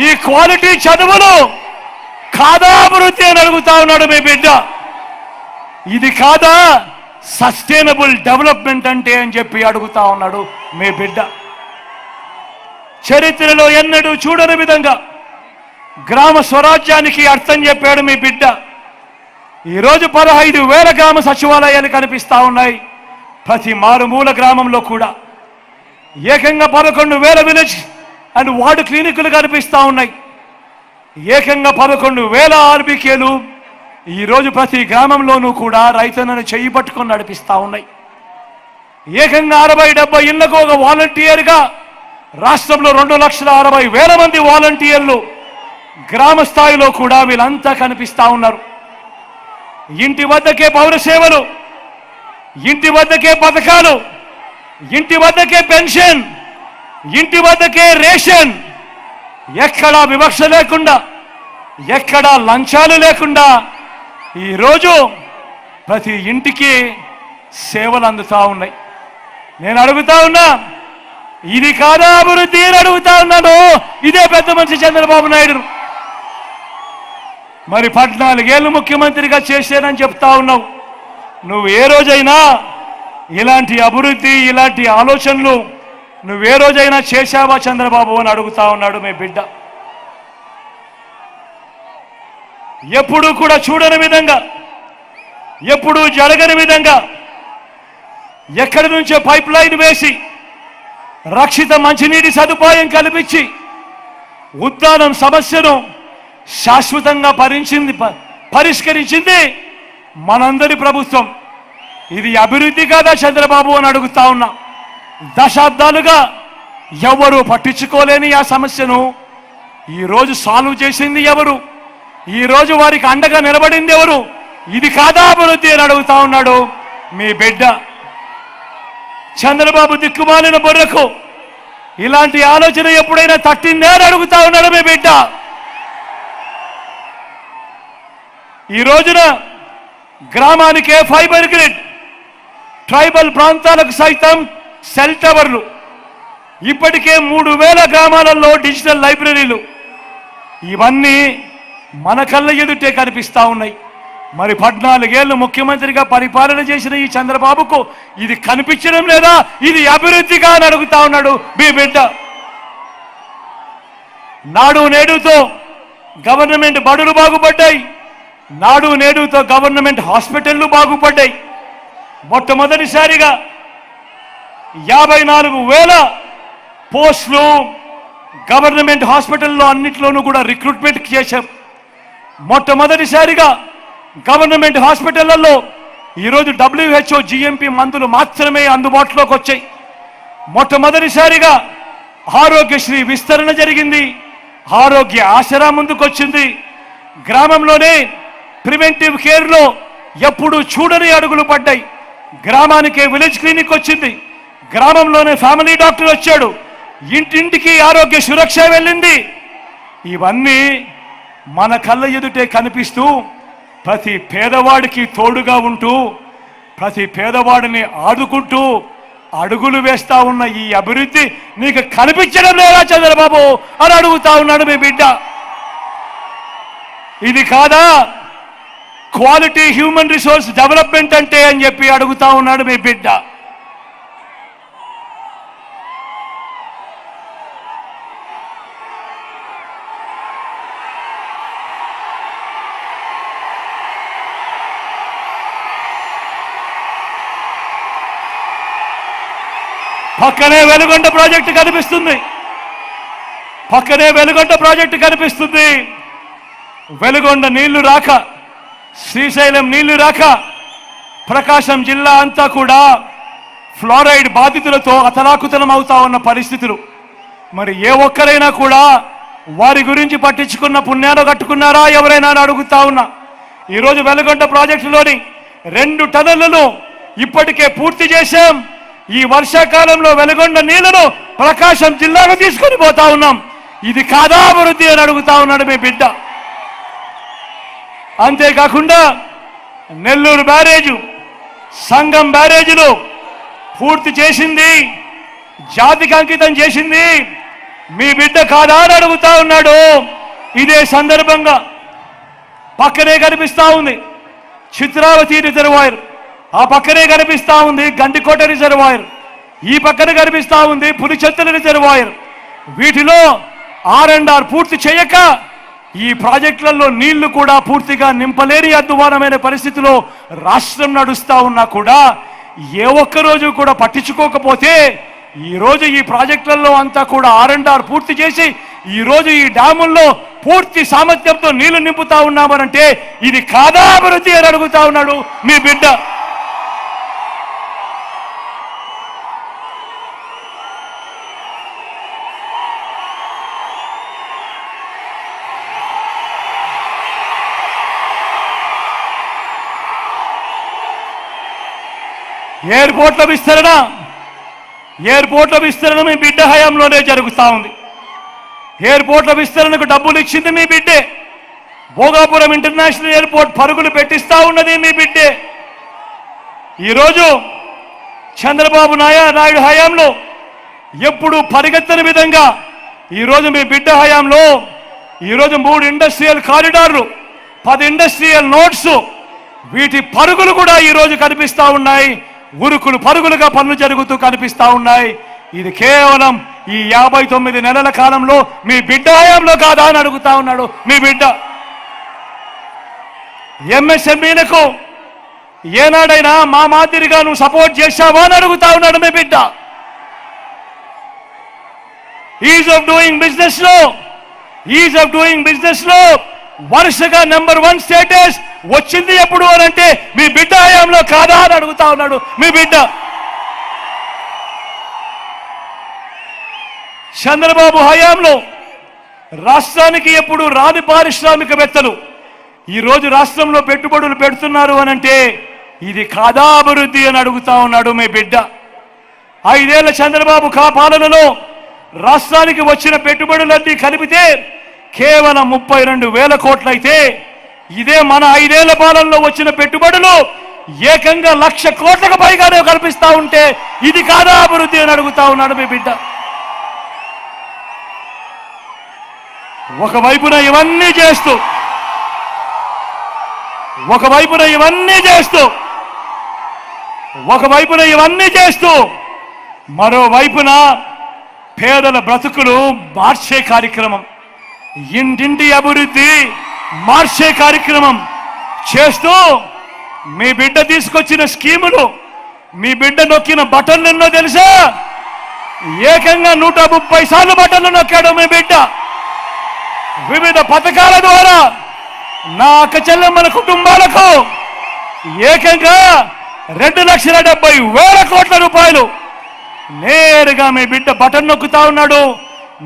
ఈ క్వాలిటీ చదువులు కాదా అభివృద్ధి అని అడుగుతా ఉన్నాడు మీ బిడ్డ. ఇది కాదా సస్టైనబుల్ డెవలప్మెంట్ అంటే అని చెప్పి అడుగుతా ఉన్నాడు మీ బిడ్డ. చరిత్రలో ఎన్నడూ చూడని విధంగా గ్రామ స్వరాజ్యానికి అర్థం చెప్పాడు మీ బిడ్డ. ఈరోజు 15,000 గ్రామ సచివాలయాలు కనిపిస్తా ఉన్నాయి. ప్రతి మారుమూల గ్రామంలో కూడా ఏకంగా 11,000 విలేజ్ అండ్ వార్డు క్లినిక్లు కనిపిస్తూ ఉన్నాయి. ఏకంగా 11,000 ఆర్బీకేలు ఈరోజు ప్రతి గ్రామంలోనూ కూడా రైతన్నను చెయ్యి పట్టుకొని నడిపిస్తూ ఉన్నాయి. ఏకంగా 60-70 ఇళ్లకు ఒక వాలంటీర్గా రాష్ట్రంలో 2,60,000 మంది వాలంటీర్లు గ్రామ స్థాయిలో కూడా వీళ్ళంతా కనిపిస్తూ ఉన్నారు. ఇంటి వద్దకే పౌర సేవలు, ఇంటి వద్దకే పథకాలు, ఇంటి వద్దకే పెన్షన్, ఇంటి వద్దకే రేషన్, ఎక్కడా వివక్ష లేకుండా, ఎక్కడా లంచాలు లేకుండా ఈరోజు ప్రతి ఇంటికి సేవలు అందుతా ఉన్నాయి. నేను అడుగుతా ఉన్నా, ఇది కాదా అభివృద్ధి అని అడుగుతా ఉన్నాను. ఇదే పెద్ద మనిషి చంద్రబాబు నాయుడు. మరి 14 ఏళ్ళు ముఖ్యమంత్రిగా చేశానని చెప్తా ఉన్నావు. నువ్వు ఏ రోజైనా ఇలాంటి అభివృద్ధి, ఇలాంటి ఆలోచనలు నువ్వే రోజైనా చేశావా చంద్రబాబు అని అడుగుతా ఉన్నాడు మీ బిడ్డ. ఎప్పుడూ కూడా చూడని విధంగా, ఎప్పుడూ జరగని విధంగా ఎక్కడి నుంచో పైప్ లైన్ వేసి రక్షిత మంచినీటి సదుపాయం కల్పించి ఉద్దానం సమస్యను శాశ్వతంగా పరిష్కరించింది మనందరి ప్రభుత్వం. ఇది అభివృద్ధి కాదా చంద్రబాబు అని అడుగుతా ఉన్నా. దశాబ్దాలుగా ఎవరు పట్టించుకోలేని ఆ సమస్యను ఈరోజు సాల్వ్ చేసింది ఎవరు? ఈరోజు వారికి అండగా నిలబడింది ఎవరు? ఇది కాదా అభివృద్ధి అని అడుగుతా ఉన్నాడు మీ బిడ్డ. చంద్రబాబు దిక్కుమాలిన బుర్రకు ఇలాంటి ఆలోచన ఎప్పుడైనా తట్టిందే అని అడుగుతా ఉన్నాడు మీ బిడ్డ. ఈ రోజున గ్రామానికే ఫైబర్ గ్రిడ్, ట్రైబల్ ప్రాంతాలకు సైతం సెల్ టవర్లు, ఇప్పటికే 3,000 గ్రామాలలో డిజిటల్ లైబ్రరీలు, ఇవన్నీ మన కళ్ళ ఎదుటే కనిపిస్తా ఉన్నాయి. మరి 14 ఏళ్ళు ముఖ్యమంత్రిగా పరిపాలన చేసిన ఈ చంద్రబాబుకు ఇది కనిపించడం లేదా? ఇది అభివృద్ధిగా అని అడుగుతా ఉన్నాడు మీ బిడ్డ. నాడు నేడుతో గవర్నమెంట్ బడులు బాగుపడ్డాయి, నాడు నేడుతో గవర్నమెంట్ హాస్పిటళ్లు బాగుపడ్డాయి. మొట్టమొదటిసారిగా 54,000 పోస్టులు గవర్నమెంట్ హాస్పిటల్లో అన్నిట్లోనూ కూడా రిక్రూట్మెంట్ చేశాం. మొట్టమొదటిసారిగా గవర్నమెంట్ హాస్పిటళ్లలో ఈరోజు WHO GMP మందులు మాత్రమే అందుబాటులోకి వచ్చాయి. మొట్టమొదటిసారిగా ఆరోగ్యశ్రీ విస్తరణ జరిగింది, ఆరోగ్య ఆసరా ముందుకొచ్చింది. గ్రామంలోనే ప్రివెంటివ్ కేర్లో ఎప్పుడు చూడని అడుగులు పడ్డాయి. గ్రామానికే విలేజ్ క్లినిక్ వచ్చింది, గ్రామంలోనే ఫ్యామిలీ డాక్టర్ వచ్చాడు, ఇంటింటికి ఆరోగ్య సురక్ష వెళ్ళింది. ఇవన్నీ మన కళ్ళ ఎదుటే కనిపిస్తూ ప్రతి పేదవాడికి తోడుగా ఉంటూ ప్రతి పేదవాడిని ఆదుకుంటూ అడుగులు వేస్తా ఉన్న ఈ అభివృద్ధి నీకు కనిపించడం లేదా చంద్రబాబు అని అడుగుతా ఉన్నాడు మీ బిడ్డ. ఇది కాదా క్వాలిటీ హ్యూమన్ రిసోర్స్ డెవలప్మెంట్ అంటే అని చెప్పి అడుగుతా ఉన్నాడు మీ బిడ్డ. పక్కనే వెలుగొండ ప్రాజెక్టు కనిపిస్తుంది, పక్కనే వెలుగొండ ప్రాజెక్టు కనిపిస్తుంది. వెలుగొండ నీళ్లు రాక, శ్రీశైలం నీళ్లు రాక ప్రకాశం జిల్లా అంతా కూడా ఫ్లోరైడ్ బాధితులతో అతలాకుతలం అవుతా ఉన్న పరిస్థితులు. మరి ఏ ఒక్కరైనా కూడా వారి గురించి పట్టించుకున్న పుణ్యాలు కట్టుకున్నారా ఎవరైనా అడుగుతా ఉన్నా. ఈరోజు వెలుగొండ ప్రాజెక్టులోని 2 టన్నులను ఇప్పటికే పూర్తి చేశాం. ఈ వర్షాకాలంలో వెలుగొండ నీళ్లను ప్రకాశం జిల్లాకు తీసుకొని పోతా ఉన్నాం. ఇది కాదా అభివృద్ధి అని అడుగుతా ఉన్నాడు మీ బిడ్డ. అంతేకాకుండా నెల్లూరు బ్యారేజు, సంగం బ్యారేజీలు పూర్తి చేసింది, జాతికి అంకితం చేసింది మీ బిడ్డ కాదా అని అడుగుతా ఉన్నాడు. ఇదే సందర్భంగా పక్కనే కనిపిస్తా ఉంది చిత్రావతి రిజర్వాయర్, ఆ పక్కనే కనిపిస్తా ఉంది గండికోట రిజర్వాయర్, ఈ పక్కన కనిపిస్తా ఉంది పులిచెత్తల రిజర్వాయర్. వీటిలో R&R పూర్తి చేయక ఈ ప్రాజెక్టులలో నీళ్లు కూడా పూర్తిగా నింపలేని అద్భుతమైన పరిస్థితిలో రాష్ట్రం నడుస్తా ఉన్నా కూడా ఏ ఒక్క రోజు కూడా పట్టించుకోకపోతే ఈరోజు ఈ ప్రాజెక్టులలో అంతా కూడా R&R పూర్తి చేసి ఈరోజు ఈ డ్యాముల్లో పూర్తి సామర్థ్యంతో నీళ్లు నింపుతా ఉన్నామనంటే ఇది కాదా అభివృద్ధి అని అడుగుతా ఉన్నాడు మీ బిడ్డ. ఎయిర్పోర్ట్ల విస్తరణ మీ బిడ్డ హయాంలోనే జరుగుతూ ఉంది. ఎయిర్పోర్ట్ల విస్తరణకు డబ్బులు ఇచ్చింది మీ బిడ్డే. భోగాపురం ఇంటర్నేషనల్ ఎయిర్పోర్ట్ పరుగులు పెట్టిస్తా ఉన్నది మీ బిడ్డే. ఈరోజు చంద్రబాబు నాయుడు హయాంలో ఎప్పుడు పరిగెత్తని విధంగా ఈరోజు మీ బిడ్డ హయాంలో ఈరోజు 3 ఇండస్ట్రియల్ కారిడార్లు, 10 ఇండస్ట్రియల్ నోట్స్, వీటి పరుగులు కూడా ఈరోజు కనిపిస్తా ఉన్నాయి. ఉరుకులు పరుగులుగా పనులు జరుగుతూ కనిపిస్తా ఉన్నాయి. ఇది కేవలం ఈ 59 నెలల కాలంలో మీ బిడ్డ హయాంలో కాదా అని అడుగుతా ఉన్నాడు మీ బిడ్డ. MSMEలకు ఏనాడైనా మా మాదిరిగా నువ్వు సపోర్ట్ చేశావా అని అడుగుతా ఉన్నాడు మీ బిడ్డ. ఈజ్ ఆఫ్ డూయింగ్ బిజినెస్ లో వరుసగా నెంబర్ 1 స్టేటస్ వచ్చింది ఎప్పుడు అనంటే మీ బిడ్డ హయాంలో కాదా అని అడుగుతా ఉన్నాడు మీ బిడ్డ. చంద్రబాబు హయాంలో రాష్ట్రానికి ఎప్పుడు రాని పారిశ్రామికవేత్తలు ఈరోజు రాష్ట్రంలో పెట్టుబడులు పెడుతున్నారు అనంటే ఇది కాదా అభివృద్ధి అని అడుగుతా ఉన్నాడు మీ బిడ్డ. 5 ఏళ్ల చంద్రబాబు పాలనలో రాష్ట్రానికి వచ్చిన పెట్టుబడులన్నీ కలిపితే కేవలం 32,000 కోట్లయితే ఇదే మన 5 ఏళ్ల పాలనలో వచ్చిన పెట్టుబడులు ఏకంగా 1,00,000 కోట్లకు పైగానే కల్పిస్తా ఉంటే ఇది కాదా అభివృద్ధి అని అడుగుతా ఉన్నాడు మీ బిడ్డ. ఒకవైపున ఇవన్నీ చేస్తూ మరోవైపున పేదల బ్రతుకులు మార్చే కార్యక్రమం, ఇంటింటి అభివృద్ధి మార్చే కార్యక్రమం చేస్తూ మీ బిడ్డ తీసుకొచ్చిన స్కీములు, మీ బిడ్డ నొక్కిన బటన్లు ఎన్నో తెలుసా? ఏకంగా 130 సార్లు బటన్లు నొక్కాడు మీ బిడ్డ. వివిధ పథకాల ద్వారా నా అక్క చెల్లెమ్మల కుటుంబాలకు ఏకంగా 2,70,000 కోట్ల రూపాయలు నేరుగా మీ బిడ్డ బటన్ నొక్కుతా ఉన్నాడు.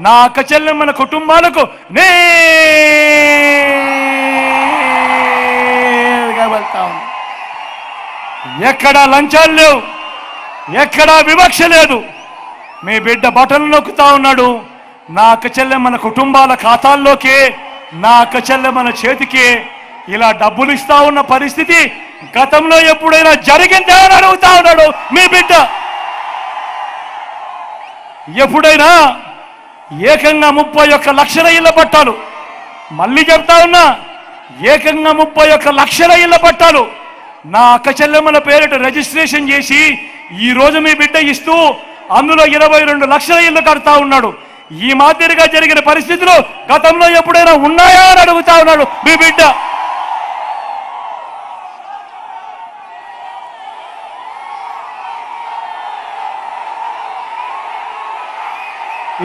నా అక్క చెల్లెమ్మల కుటుంబాలకు నేరుగా వెళ్తా ఉన్నాడు. ఎక్కడా లంచాలు లేవు, ఎక్కడా వివక్ష లేదు. మీ బిడ్డ బటన్ నొక్కుతా ఉన్నాడు. నా అక్క చెల్లెమ్మల కుటుంబాల ఖాతాల్లోకి, నా అక్క చెల్లెమ్మల చేతికి ఇలా డబ్బులు ఇస్తా ఉన్న పరిస్థితి గతంలో ఎప్పుడైనా జరిగిందా అని అడుగుతా ఉన్నాడు మీ బిడ్డ. ఎప్పుడైనా ఏకంగా 31 లక్షల ఇళ్ల పట్టాలు, మళ్ళీ చెప్తా ఉన్నా, ఏకంగా 31 లక్షల ఇళ్ల పట్టాలు నా అక్క చెల్లెమ్మల పేరిట రిజిస్ట్రేషన్ చేసి ఈ రోజు మీ బిడ్డ ఇస్తూ అందులో 22 లక్షల ఇళ్లు కడతా ఉన్నాడు. ఈ మాదిరిగా జరిగిన పరిస్థితులు గతంలో ఎప్పుడైనా ఉన్నాయా అని అడుగుతా ఉన్నాడు మీ బిడ్డ.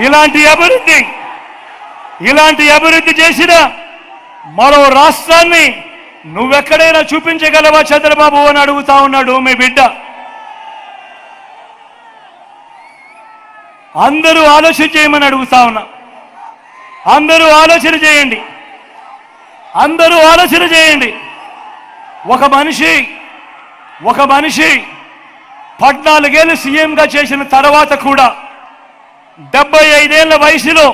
ఇలాంటి అభివృద్ధి చేసిన మరో రాష్ట్రాన్ని నువ్వెక్కడైనా చూపించగలవా చంద్రబాబు అని అడుగుతా ఉన్నాడు మీ బిడ్డ. అందరూ ఆలోచన చేయమని అడుగుతా ఉన్నా. అందరూ ఆలోచన చేయండి. ఒక మనిషి 14 ఏళ్ళు సీఎంగా చేసిన తర్వాత కూడా 75 ఏళ్ల వయసులో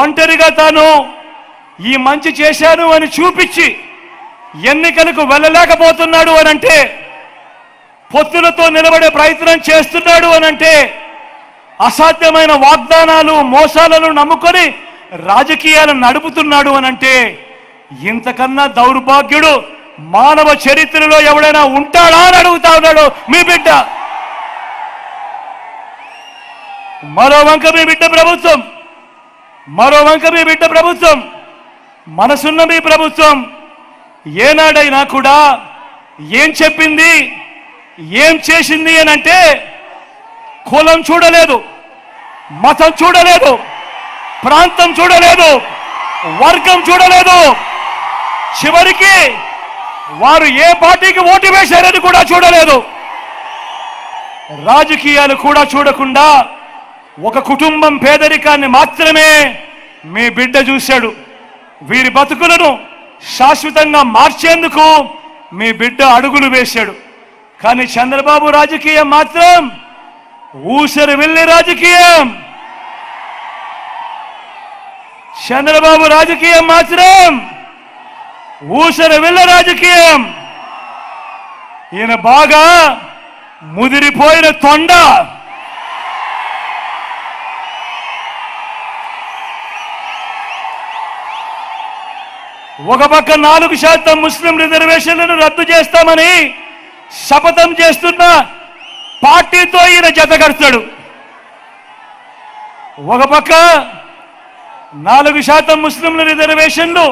ఒంటరిగా తాను ఈ మంచి చేశాను అని చూపించి ఎన్నికలకు వెళ్ళలేకపోతున్నాడు అనంటే, పొత్తులతో నిలబడే ప్రయత్నం చేస్తున్నాడు అనంటే, అసాధ్యమైన వాగ్దానాలు మోసాలను నమ్ముకొని రాజకీయాలు నడుపుతున్నాడు అనంటే, ఇంతకన్నా దౌర్భాగ్యుడు మానవ చరిత్రలో ఎవడైనా ఉంటాడా అని అడుగుతా ఉన్నాడు మీ బిడ్డ. మరో వంక మీ బిడ్డ ప్రభుత్వం, మనసున్న మీ ప్రభుత్వం ఏనాడైనా కూడా ఏం చెప్పింది, ఏం చేసింది అని అంటే కులం చూడలేదు, మతం చూడలేదు, ప్రాంతం చూడలేదు, వర్గం చూడలేదు. చివరికి వారు ఏ పార్టీకి ఓటు వేశారని కూడా చూడలేదు. రాజకీయాలు కూడా చూడకుండా ఒక కుటుంబం పేదరికాన్ని మాత్రమే మీ బిడ్డ చూశాడు. వీరి బతుకులను శాశ్వతంగా మార్చేందుకు మీ బిడ్డ అడుగులు వేశాడు. కానీ చంద్రబాబు రాజకీయం మాత్రం ఊసరి వెళ్ళే రాజకీయం. చంద్రబాబు రాజకీయం మాత్రం ఊసరి వెళ్ళే రాజకీయం. ఈయన బాగా ముదిరిపోయిన తొండ. ఒక పక్క 4% ముస్లిం రిజర్వేషన్లను రద్దు చేస్తామని శపథం చేస్తున్న పార్టీతో ఈయన జతకడతాడు. ఒక పక్క 4% ముస్లింల రిజర్వేషన్లు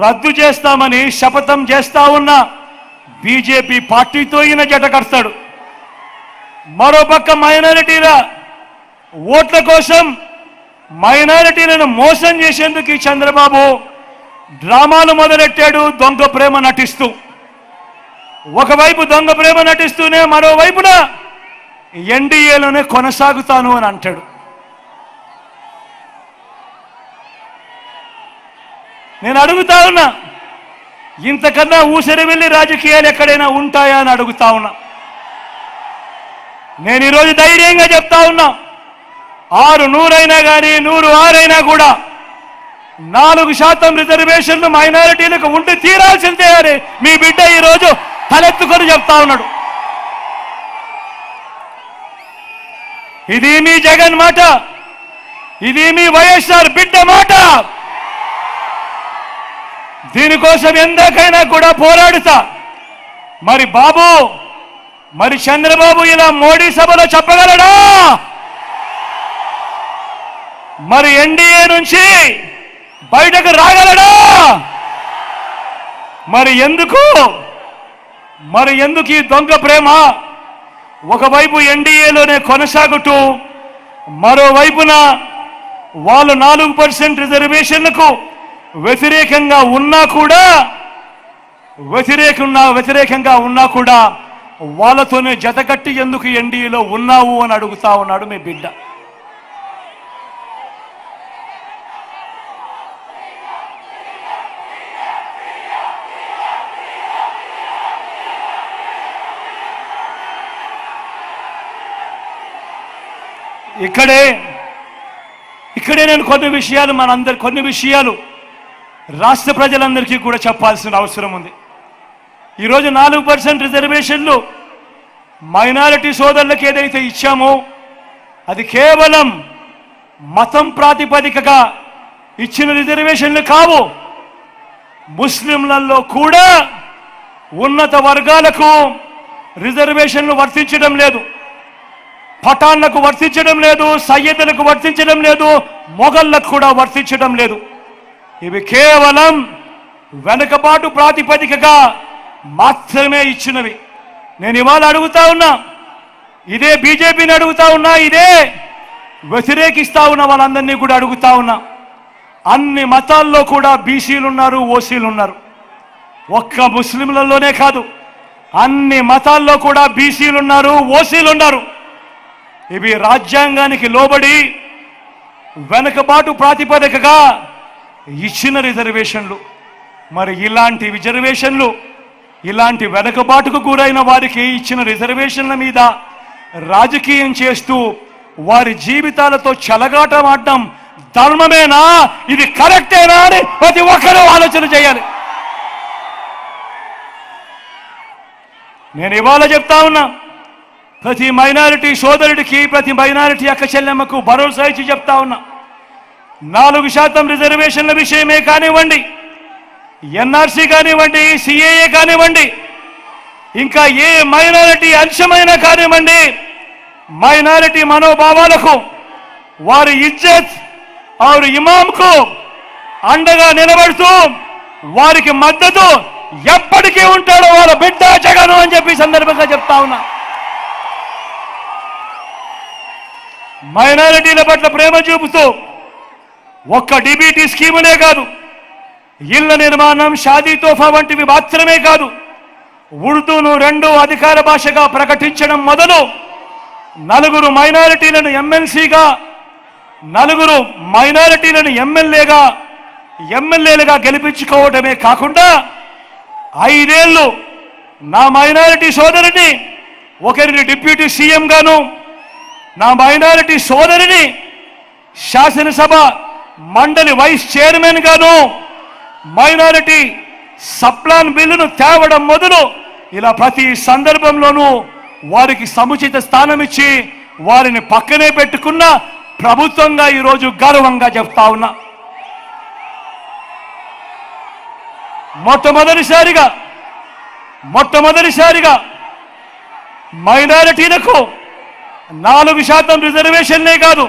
రద్దు చేస్తామని శపథం చేస్తా ఉన్న బీజేపీ పార్టీతో ఈయన జతకడతాడు. మరోపక్క మైనారిటీల ఓట్ల కోసం మైనారిటీలను మోసం చేసేందుకు ఈ చంద్రబాబు డ్రామాలు మొదలెట్టాడు. దొంగ ప్రేమ నటిస్తూ, ఒకవైపు దొంగ ప్రేమ నటిస్తూనే మరోవైపున ఎన్డీఏలోనే కొనసాగుతాను అని అంటాడు. నేను అడుగుతా ఉన్నా, ఇంతకన్నా ఊసరి వెళ్ళి రాజకీయాలు ఎక్కడైనా ఉంటాయా అని అడుగుతా ఉన్నా. నేను ఈరోజు ధైర్యంగా చెప్తా ఉన్నా, 600 అయినా కానీ 106 అయినా కూడా 4% రిజర్వేషన్లు మైనారిటీలకు ఉండి తీరాల్సిందే అని మీ బిడ్డ ఈరోజు తలెత్తుకొని చెప్తా ఉన్నాడు. ఇది మీ జగన్ మాట, ఇది మీ వైఎస్ఆర్ బిడ్డ మాట. దీనికోసం ఎందాకైనా కూడా పోరాడుతా. మరి బాబు, మరి చంద్రబాబు ఇలా మోడీ సభలో చెప్పగలడా? మరి ఎన్డీఏ నుంచి బయటకు రాగలడా? మరి ఎందుకు ఈ దొంగ ప్రేమ? ఒకవైపు ఎన్డీఏలోనే కొనసాగుతూ మరోవైపున వాళ్ళు 4% రిజర్వేషన్లకు వ్యతిరేకంగా ఉన్నా కూడా వాళ్ళతోనే జతకట్టి ఎందుకు ఎన్డీఏలో ఉన్నావు అని అడుగుతా ఉన్నాడు మీ బిడ్డ. ఇక్కడే నేను కొన్ని విషయాలు రాష్ట్ర ప్రజలందరికీ కూడా చెప్పాల్సిన అవసరం ఉంది. ఈరోజు 4% రిజర్వేషన్లు మైనారిటీ సోదరులకు ఏదైతే ఇచ్చామో అది కేవలం మతం ప్రాతిపదికగా ఇచ్చిన రిజర్వేషన్లు కావు. ముస్లింలలో కూడా ఉన్నత వర్గాలకు రిజర్వేషన్లు వర్తించడం లేదు. పఠాన్లకు వర్తించడం లేదు, సయ్యదులకు వర్తించడం లేదు, మొఘళ్లకు కూడా వర్తించడం లేదు. ఇవి కేవలం వెనుకబాటు ప్రాతిపదికగా మాత్రమే ఇచ్చినవి. నేను ఇవాళ అడుగుతా ఉన్నా, ఇదే బీజేపీని అడుగుతా ఉన్నా, ఇదే వ్యతిరేకిస్తా ఉన్న వాళ్ళందరినీ కూడా అడుగుతా ఉన్నా. అన్ని మతాల్లో కూడా బీసీలు ఉన్నారు, ఓసీలు ఉన్నారు. ఒక్క ముస్లింలలోనే కాదు, అన్ని మతాల్లో కూడా బీసీలు ఉన్నారు, ఓసీలు ఉన్నారు. ఇవి రాజ్యాంగానికి లోబడి వెనుకబాటు ప్రాతిపదికగా ఇచ్చిన రిజర్వేషన్లు. మరి ఇలాంటి రిజర్వేషన్లు, ఇలాంటి వెనుకబాటుకు గురైన వారికి ఇచ్చిన రిజర్వేషన్ల మీద రాజకీయం చేస్తూ వారి జీవితాలతో చెలగాటమాడడం ధర్మమేనా? ఇది కరెక్టేనా అని ప్రతి ఒక్కరూ ఆలోచన చేయాలి. నేను ఇవాళ చెప్తా ఉన్నా, ప్రతి మైనారిటీ సోదరుడికి, ప్రతి మైనారిటీ అక్క చెల్లెమ్మకు భరోసా ఇచ్చి చెప్తా ఉన్నా, 4% రిజర్వేషన్ల విషయమే కానివ్వండి, ఎన్ఆర్సీ కానివ్వండి, సిఏఏ కానివ్వండి, ఇంకా ఏ మైనారిటీ అంశమైనా కానివ్వండి, మైనారిటీ మనోభావాలకు, వారి ఇజ్జత్ और ఇమాంకు అండగా నిలబడుతూ వారికి మద్దతు ఎప్పటికీ ఉంటాడో వాళ్ళ బిడ్డ జగన్ అని చెప్పి సందర్భంగా చెప్తా ఉన్నా. మైనారిటీల పట్ల ప్రేమ చూపుతూ ఒక్క డిబిటీ స్కీములే కాదు, ఇళ్ల నిర్మాణం, షాదీ తోఫా వంటివి మాత్రమే కాదు, ఉర్దూను 2వ అధికార భాషగా ప్రకటించడం మొదలు 4 మైనారిటీలను ఎమ్మెల్సీగా, 4 మైనారిటీలను ఎమ్మెల్యేలుగా గెలిపించుకోవడమే కాకుండా 5 ఏళ్ళు నా మైనారిటీ సోదరిని ఒకరిని డిప్యూటీ సీఎం గాను, నా మైనారిటీ సోదరిని శాసనసభ మండలి వైస్ చైర్మన్ గాను, మైనారిటీ సప్లాన్ బిల్లును తేవడం మొదలు ఇలా ప్రతి సందర్భంలోనూ వారికి సముచిత స్థానం ఇచ్చి వారిని పక్కనే పెట్టుకున్న ప్రభుత్వంగా ఈరోజు గర్వంగా చెప్తా ఉన్నా. మొట్టమొదటిసారిగా మైనారిటీలకు 4% రిజర్వేషన్లే కాదు,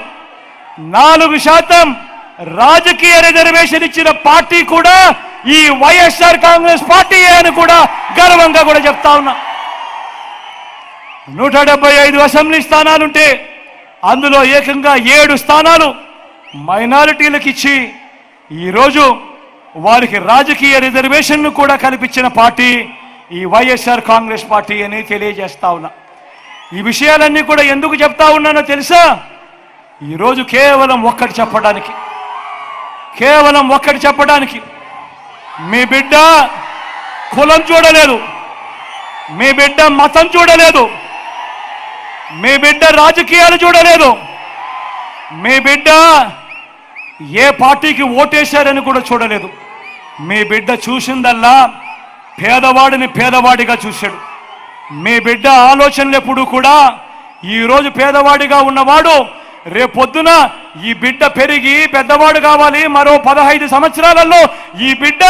4% రాజకీయ రిజర్వేషన్ ఇచ్చిన పార్టీ కూడా ఈ వైఎస్ఆర్ కాంగ్రెస్ పార్టీ అని కూడా గర్వంగా కూడా చెప్తా ఉన్నా. 175 అసెంబ్లీ స్థానాలుంటే అందులో ఏకంగా 7 స్థానాలు మైనారిటీలకు ఇచ్చి ఈరోజు వారికి రాజకీయ రిజర్వేషన్ను కూడా కల్పించిన పార్టీ ఈ వైఎస్ఆర్ కాంగ్రెస్ పార్టీ అని తెలియజేస్తా ఉన్నా. ఈ విషయాలన్నీ కూడా ఎందుకు చెప్తా ఉన్నానో తెలుసా? ఈరోజు కేవలం ఒక్కటి చెప్పడానికి, మీ బిడ్డ కులం చూడలేదు, మీ బిడ్డ మతం చూడలేదు, మీ బిడ్డ రాజకీయాలు చూడలేదు, మీ బిడ్డ ఏ పార్టీకి ఓటేశారని కూడా చూడలేదు. మీ బిడ్డ చూసిందల్లా పేదవాడిని పేదవాడిగా చూశాడు. మీ బిడ్డ ఆలోచనలు ఎప్పుడు కూడా ఈరోజు పేదవాడిగా ఉన్నవాడు రేపొద్దున ఈ బిడ్డ పెరిగి పెద్దవాడు కావాలి, మరో 15 సంవత్సరాలలో ఈ బిడ్డ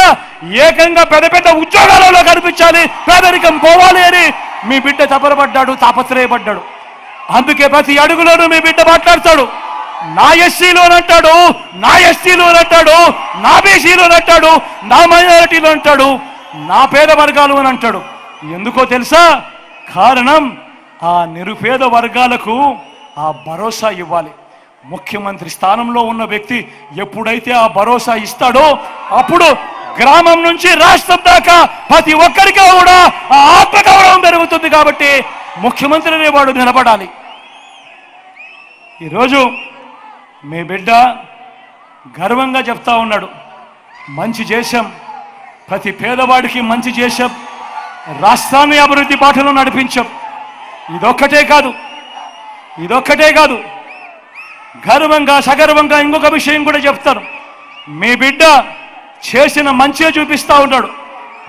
ఏకంగా పెద్ద ఉద్యోగాలలో కనిపించాలి, పేదరికం పోవాలి అని మీ బిడ్డ తపరపడ్డాడు, తాపత్రయపడ్డాడు. అందుకే ప్రతి అడుగులోనూ మీ బిడ్డ మాట్లాడతాడు. నా ఎస్సీలోనంటాడు, నా ఎస్టీలోనంటాడు, నా బీసీలోనంటాడు, నా మైనారిటీలో అంటాడు, నా పేద వర్గాలు అని అంటాడు. ఎందుకో తెలుసా? కారణం ఆ నిరుపేద వర్గాలకు ఆ భరోసా ఇవ్వాలి. ముఖ్యమంత్రి స్థానంలో ఉన్న వ్యక్తి ఎప్పుడైతే ఆ భరోసా ఇస్తాడో అప్పుడు గ్రామం నుంచి రాష్ట్రం దాకా ప్రతి ఒక్కరికి కూడా ఆ ఆత్మగౌరవం పెరుగుతుంది. కాబట్టి ముఖ్యమంత్రి అనేవాడు నిలబడాలి. ఈరోజు మీ బిడ్డ గర్వంగా చెప్తా ఉన్నాడు, మంచి చేశాం, ప్రతి పేదవాడికి మంచి చేశాం, రాష్ట్రాన్ని అభివృద్ధి బాటలో నడిపించాం. ఇదొక్కటే కాదు, గర్వంగా సగర్వంగా ఇంకొక విషయం కూడా చెప్తాను. మీ బిడ్డ చేసిన మంచిగా చూపిస్తా ఉన్నాడు.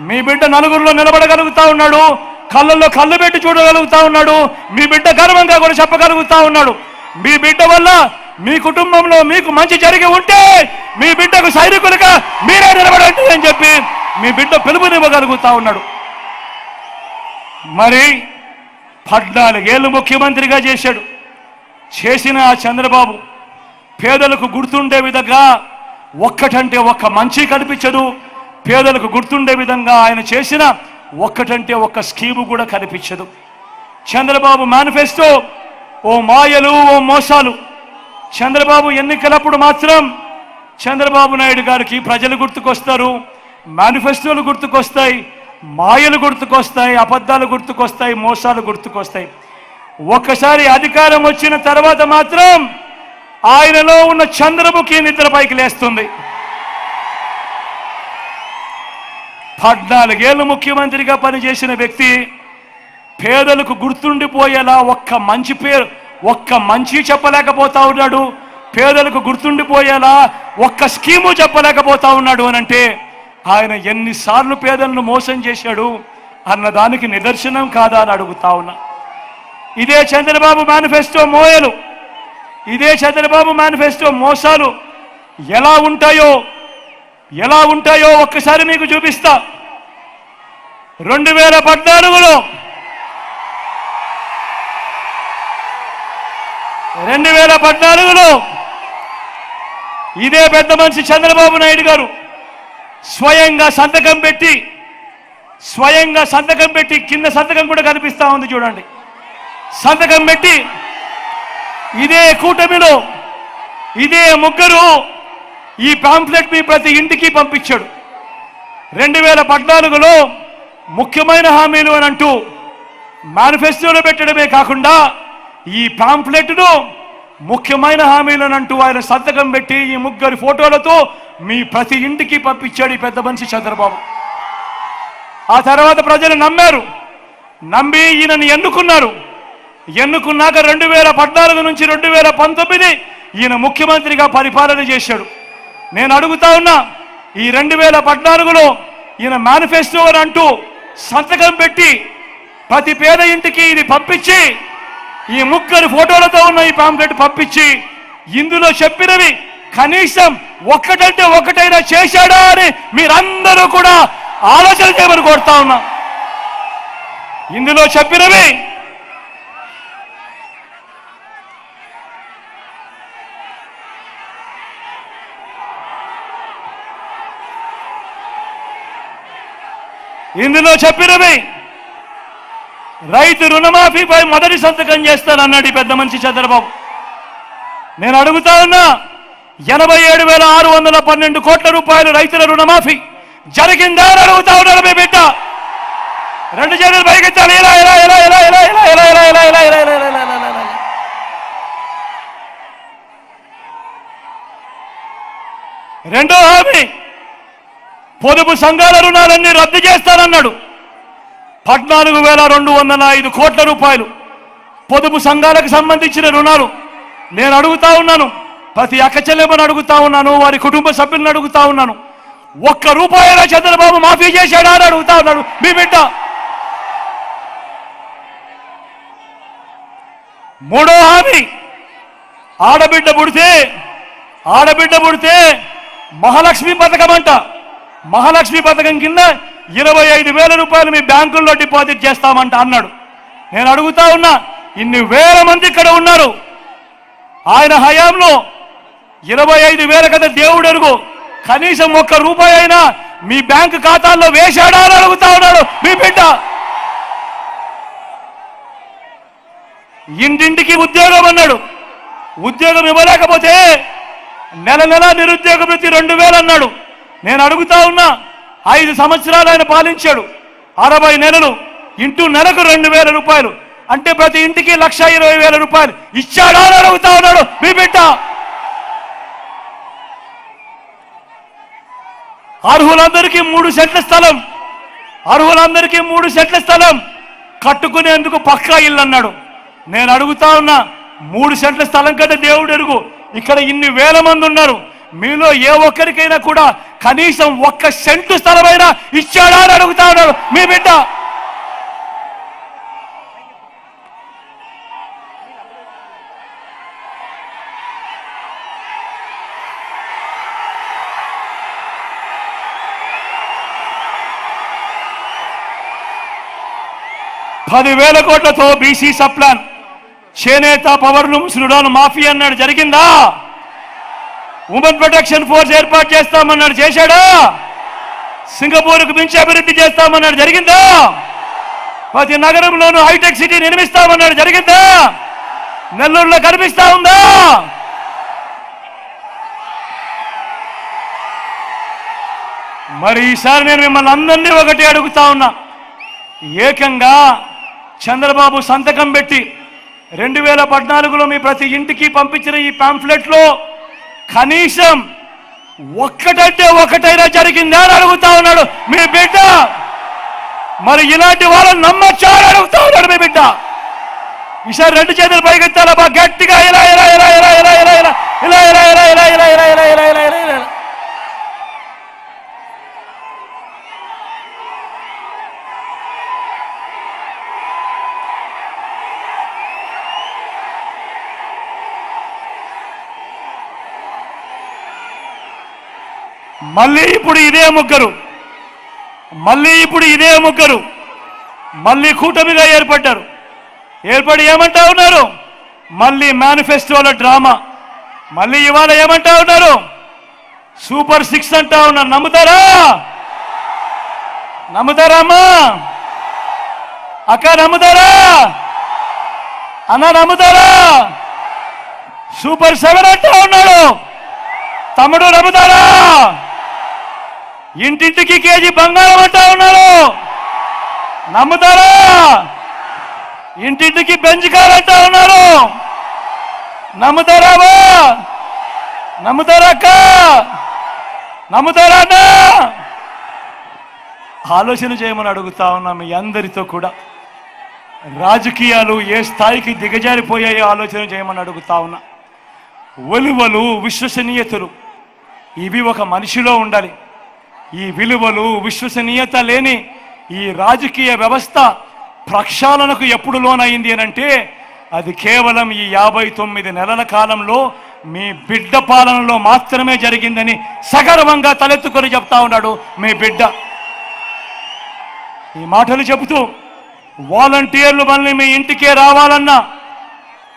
మీ బిడ్డ నలుగురిలో నిలబడగలుగుతా ఉన్నాడు, కళ్ళల్లో కళ్ళు పెట్టి చూడగలుగుతా ఉన్నాడు. మీ బిడ్డ గర్వంగా కూడా చెప్పగలుగుతా ఉన్నాడు. మీ బిడ్డ వల్ల మీ కుటుంబంలో మీకు మంచి జరిగి ఉంటే మీ బిడ్డకు సైనికులుగా మీరే నిలబడండి అని చెప్పి మీ బిడ్డ పిలుపునివ్వగలుగుతా ఉన్నాడు. మరి 14 ఏళ్ళు ముఖ్యమంత్రిగా చేసిన ఆ చంద్రబాబు పేదలకు గుర్తుండే విధంగా ఒక్కటంటే ఒక్క మంచి కనిపించదు. పేదలకు గుర్తుండే విధంగా ఆయన చేసిన ఒక్కటంటే ఒక్క స్కీము కూడా కనిపించదు. చంద్రబాబు మేనిఫెస్టో ఓ మాయలు, ఓ మోసాలు. చంద్రబాబు ఎన్నికలప్పుడు మాత్రం చంద్రబాబు నాయుడు గారికి ప్రజలు గుర్తుకొస్తారు, మేనిఫెస్టోలు గుర్తుకొస్తాయి, మాయలు గుర్తుకొస్తాయి, అబద్ధాలు గుర్తుకొస్తాయి, మోసాలు గుర్తుకొస్తాయి. ఒక్కసారి అధికారం వచ్చిన తర్వాత మాత్రం ఆయనలో ఉన్న చంద్రముఖి నిద్రపైకి లేస్తుంది. 14 ఏళ్ళు ముఖ్యమంత్రిగా పనిచేసిన వ్యక్తి పేదలకు గుర్తుండిపోయేలా ఒక్క మంచి చెప్పలేకపోతా ఉన్నాడు. పేదలకు గుర్తుండిపోయేలా ఒక్క స్కీము చెప్పలేకపోతా ఉన్నాడు అనంటే ఆయన ఎన్నిసార్లు పేదలను మోసం చేశాడు అన్నదానికి నిదర్శనం కాదా అని అడుగుతా ఉన్నా. ఇదే చంద్రబాబు మేనిఫెస్టో మోయలు, ఇదే చంద్రబాబు మేనిఫెస్టో మోసాలు ఎలా ఉంటాయో ఒక్కసారి మీకు చూపిస్తా. 2014లో ఇదే పెద్ద మనిషి చంద్రబాబు నాయుడు గారు స్వయంగా సంతకం పెట్టి కింద సంతకం కూడా కనిపిస్తా ఉంది చూడండి. సంతకం పెట్టి ఇదే కూటమిలో ఇదే ముగ్గురు ఈ పాంఫ్లెట్ మీ ప్రతి ఇంటికి పంపించాడు. 2014లో ముఖ్యమైన హామీలు అని అంటూ మేనిఫెస్టోలో పెట్టడమే కాకుండా ఈ పాంఫ్లెట్ను ముఖ్యమైన హామీలు అని అంటూ ఆయన సంతకం పెట్టి ఈ ముగ్గురి ఫోటోలతో మీ ప్రతి ఇంటికి పంపించాడు ఈ పెద్ద మనిషి చంద్రబాబు. ఆ తర్వాత ప్రజలు నమ్మారు, నమ్మి ఈయనని ఎన్నుకున్నారు. ఎన్నుకున్నాక 2014 నుంచి 2019 ఈయన ముఖ్యమంత్రిగా పరిపాలన చేశాడు. నేను అడుగుతా ఉన్నా, ఈ 2014లో ఈయన మేనిఫెస్టో అని అంటూ సంతకం పెట్టి ప్రతి పేద ఇంటికి ఇది పంపించి ఈ ముగ్గురు ఫోటోలతో ఉన్న ఈ పాంప్లెట్ పంపించి ఇందులో చెప్పినవి కనీసం ఒక్కటంటే ఒకటైనా చేశాడా అని మీరందరూ కూడా ఆలోచన చేయమని కోరుతా ఉన్నా. ఇందులో చెప్పినవి రైతు రుణమాఫీపై మొదటి సంతకం చేస్తానన్నాడు ఈ పెద్ద మనిషి చంద్రబాబు. నేను అడుగుతా ఉన్నా, 87,612 కోట్ల రూపాయలు రైతుల రుణమాఫీ జరిగిందా అని అడుగుతా ఉన్నాడు మీ బిడ్డ. 2 చేతులు పైకెత్తాలి. ఇలా ఇలా ఇలా ఇలా ఇలా ఇలా ఇలా ఇలా ఇలా ఇలా ఇలా ఇలా ఇలా ఇలా ఇలా. రెండో హామీ, పొదుపు సంఘాల రుణాలన్నీ రద్దు చేస్తానన్నాడు. 14,205 కోట్ల రూపాయలు పొదుపు సంఘాలకు సంబంధించిన రుణాలు. నేను అడుగుతా ఉన్నాను, ప్రతి అక్క చెల్లెమ్మని అడుగుతా ఉన్నాను, వారి కుటుంబ సభ్యులను అడుగుతా ఉన్నాను, ఒక్క రూపాయల చంద్రబాబు మాఫీ చేశాడా అని అడుగుతా ఉన్నాడు మీ బిడ్డ. మూడో హామీ, ఆడబిడ్డ పుడితే మహాలక్ష్మి పథకం అంట. మహాలక్ష్మి పథకం కింద 25,000 రూపాయలు మీ బ్యాంకుల్లో డిపాజిట్ చేస్తామంట అన్నాడు. నేను అడుగుతా ఉన్నా, ఇన్ని వేల మంది ఇక్కడ ఉన్నారు, ఆయన హయాంలో 25,000 కదా దేవుడు ఎరుగు, కనీసం ఒక్క రూపాయి అయినా మీ బ్యాంకు ఖాతాల్లో వేశాడా అని అడుగుతా ఉన్నాడు మీ బిడ్డ. ఇంటింటికి ఉద్యోగం అన్నాడు, ఉద్యోగం ఇవ్వలేకపోతే నెల నెల నిరుద్యోగ వృత్తి 2,000 అన్నాడు. నేను అడుగుతా ఉన్నా, 5 సంవత్సరాలు ఆయన పాలించాడు, 60 నెలలు ఇంటూ నెలకు 2,000 రూపాయలు అంటే ప్రతి ఇంటికి 1,20,000 రూపాయలు ఇచ్చాడా అని అడుగుతా ఉన్నాడు మీ బిడ్డ. అర్హులందరికీ 3 సెంట్ల స్థలం, అర్హులందరికీ 3 సెంట్ల స్థలం కట్టుకునేందుకు పక్కా ఇల్లు అన్నాడు. నేను అడుగుతా ఉన్నా, 3 సెంట్ల స్థలం కదా దేవుడు ఎరుగు, ఇక్కడ ఇన్ని వేల మంది ఉన్నారు, మీలో ఏ ఒక్కరికైనా కూడా కనీసం 1 సెంటు స్థలమైనా ఇచ్చాడా అని అడుగుతా ఉన్నాడు మీ బిడ్డ. $10,000 కోట్లతో బీసీ సప్లాన్, చేనేత పవర్లు ముసురుడాను మాఫీ అన్నాడు, జరిగిందా? ఉమెన్ ప్రొటెక్షన్ ఫోర్స్ ఏర్పాటు చేస్తామన్నాడు, చేశాడా? సింగపూర్కు మించి అభివృద్ధి చేస్తామన్నాడు, జరిగిందా? ప్రతి నగరంలోనూ హైటెక్ సిటీ నిర్మిస్తామన్నాడు, జరిగిందా? నెల్లూరులో కనిపిస్తా ఉందా? మరి ఈసారి నేను మిమ్మల్ని అందరినీ ఒకటి అడుగుతా ఉన్నా, ఏకంగా చంద్రబాబు సంతకం పెట్టి 2014లో మీ ప్రతి ఇంటికి పంపించిన ఈ పాంఫ్లెట్లో కనీసం ఒక్కటంటే ఒకటైనా జరిగిందా అని అడుగుతా ఉన్నాడు మీ బిడ్డ. మరి ఇలాంటి వాళ్ళని నమ్మచ్చా అని అడుగుతా ఉన్నాడు మీ బిడ్డ. ఈసారి 2 చేతులు పైకెత్తాలా బా గట్టిగా, ఇలా ఇలా ఇలా ఇలా ఇలా ఇలా ఇలా ఇలా ఇలా ఇలా ఇలా ఇలా ఇలా ఇలా ఇలా ఇలా ఇలా ఇలా. మళ్ళీ ఇప్పుడు ఇదే ముగ్గురు మళ్ళీ కూటమిగా ఏర్పడ్డారు. ఏర్పడి ఏమంటా ఉన్నారు? మళ్ళీ మేనిఫెస్టోలో డ్రామా. మళ్ళీ ఇవాళ ఏమంటా ఉన్నారు? సూపర్ 6 అంటా ఉన్నారు. నమ్ముతారా అమ్మా? అక్క నమ్ముతారా? అన్న నమ్ముతారా? సూపర్ 7 అంటా ఉన్నాడు. తమ్ముడు నమ్ముతారా? ఇంటింటికి కేజీ బంగారం అంటా ఉన్నాడు. నమ్ముతారా? ఇంటింటికి బెంచ్ కార్ అంటా ఉన్నారు. నమ్ముతారా? నమ్ముతారా అక్క? నమ్ముతారా అన్న? ఆలోచన చేయమని అడుగుతా ఉన్నా మీ అందరితో కూడా. రాజకీయాలు ఏ స్థాయికి దిగజారిపోయాయో ఆలోచన చేయమని అడుగుతా ఉన్నా. విలువలు, విశ్వసనీయతలు ఇవి ఒక మనిషిలో ఉండాలి. ఈ విలువలు, విశ్వసనీయత లేని ఈ రాజకీయ వ్యవస్థ ప్రక్షాళనకు ఎప్పుడు లోనైంది అనంటే అది కేవలం ఈ 59 నెలల కాలంలో మీ బిడ్డ పాలనలో మాత్రమే జరిగిందని సగర్వంగా తలెత్తుకొని చెప్తా ఉన్నాడు మీ బిడ్డ. ఈ మాటలు చెబుతూ వాలంటీర్లు మళ్ళీ మీ ఇంటికే రావాలన్నా,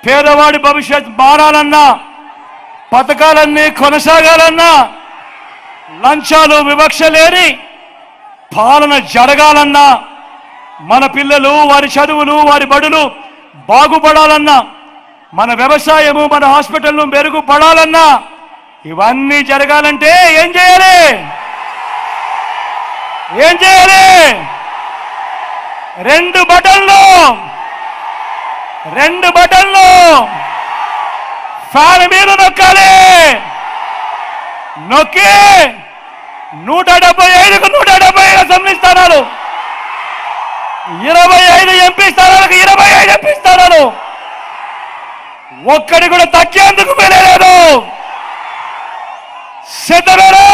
పేదవాడి భవిష్యత్ మారాలన్నా, పథకాలన్నీ కొనసాగాలన్నా, లంచాలు వివక్ష లేని పాలన జరగాలన్నా, మన పిల్లలు, వారి చదువులు, వారి బడులు బాగుపడాలన్నా, మన వ్యవసాయము, మన హాస్పిటల్ను మెరుగుపడాలన్నా, ఇవన్నీ జరగాలంటే ఏం చేయాలి? ఏం చేయాలి? 2 బటన్లు ఫ్యాన్ మీద నొక్కాలి. నొక్కి 175కు 175 అసెంబ్లీ స్థానాలు, 25 ఎంపీ స్థానాలకు 25 ఎంపీ స్థానాలు, ఒక్కడి కూడా తగ్గేందుకు వెళ్ళలేదు. సిద్ధమేనా?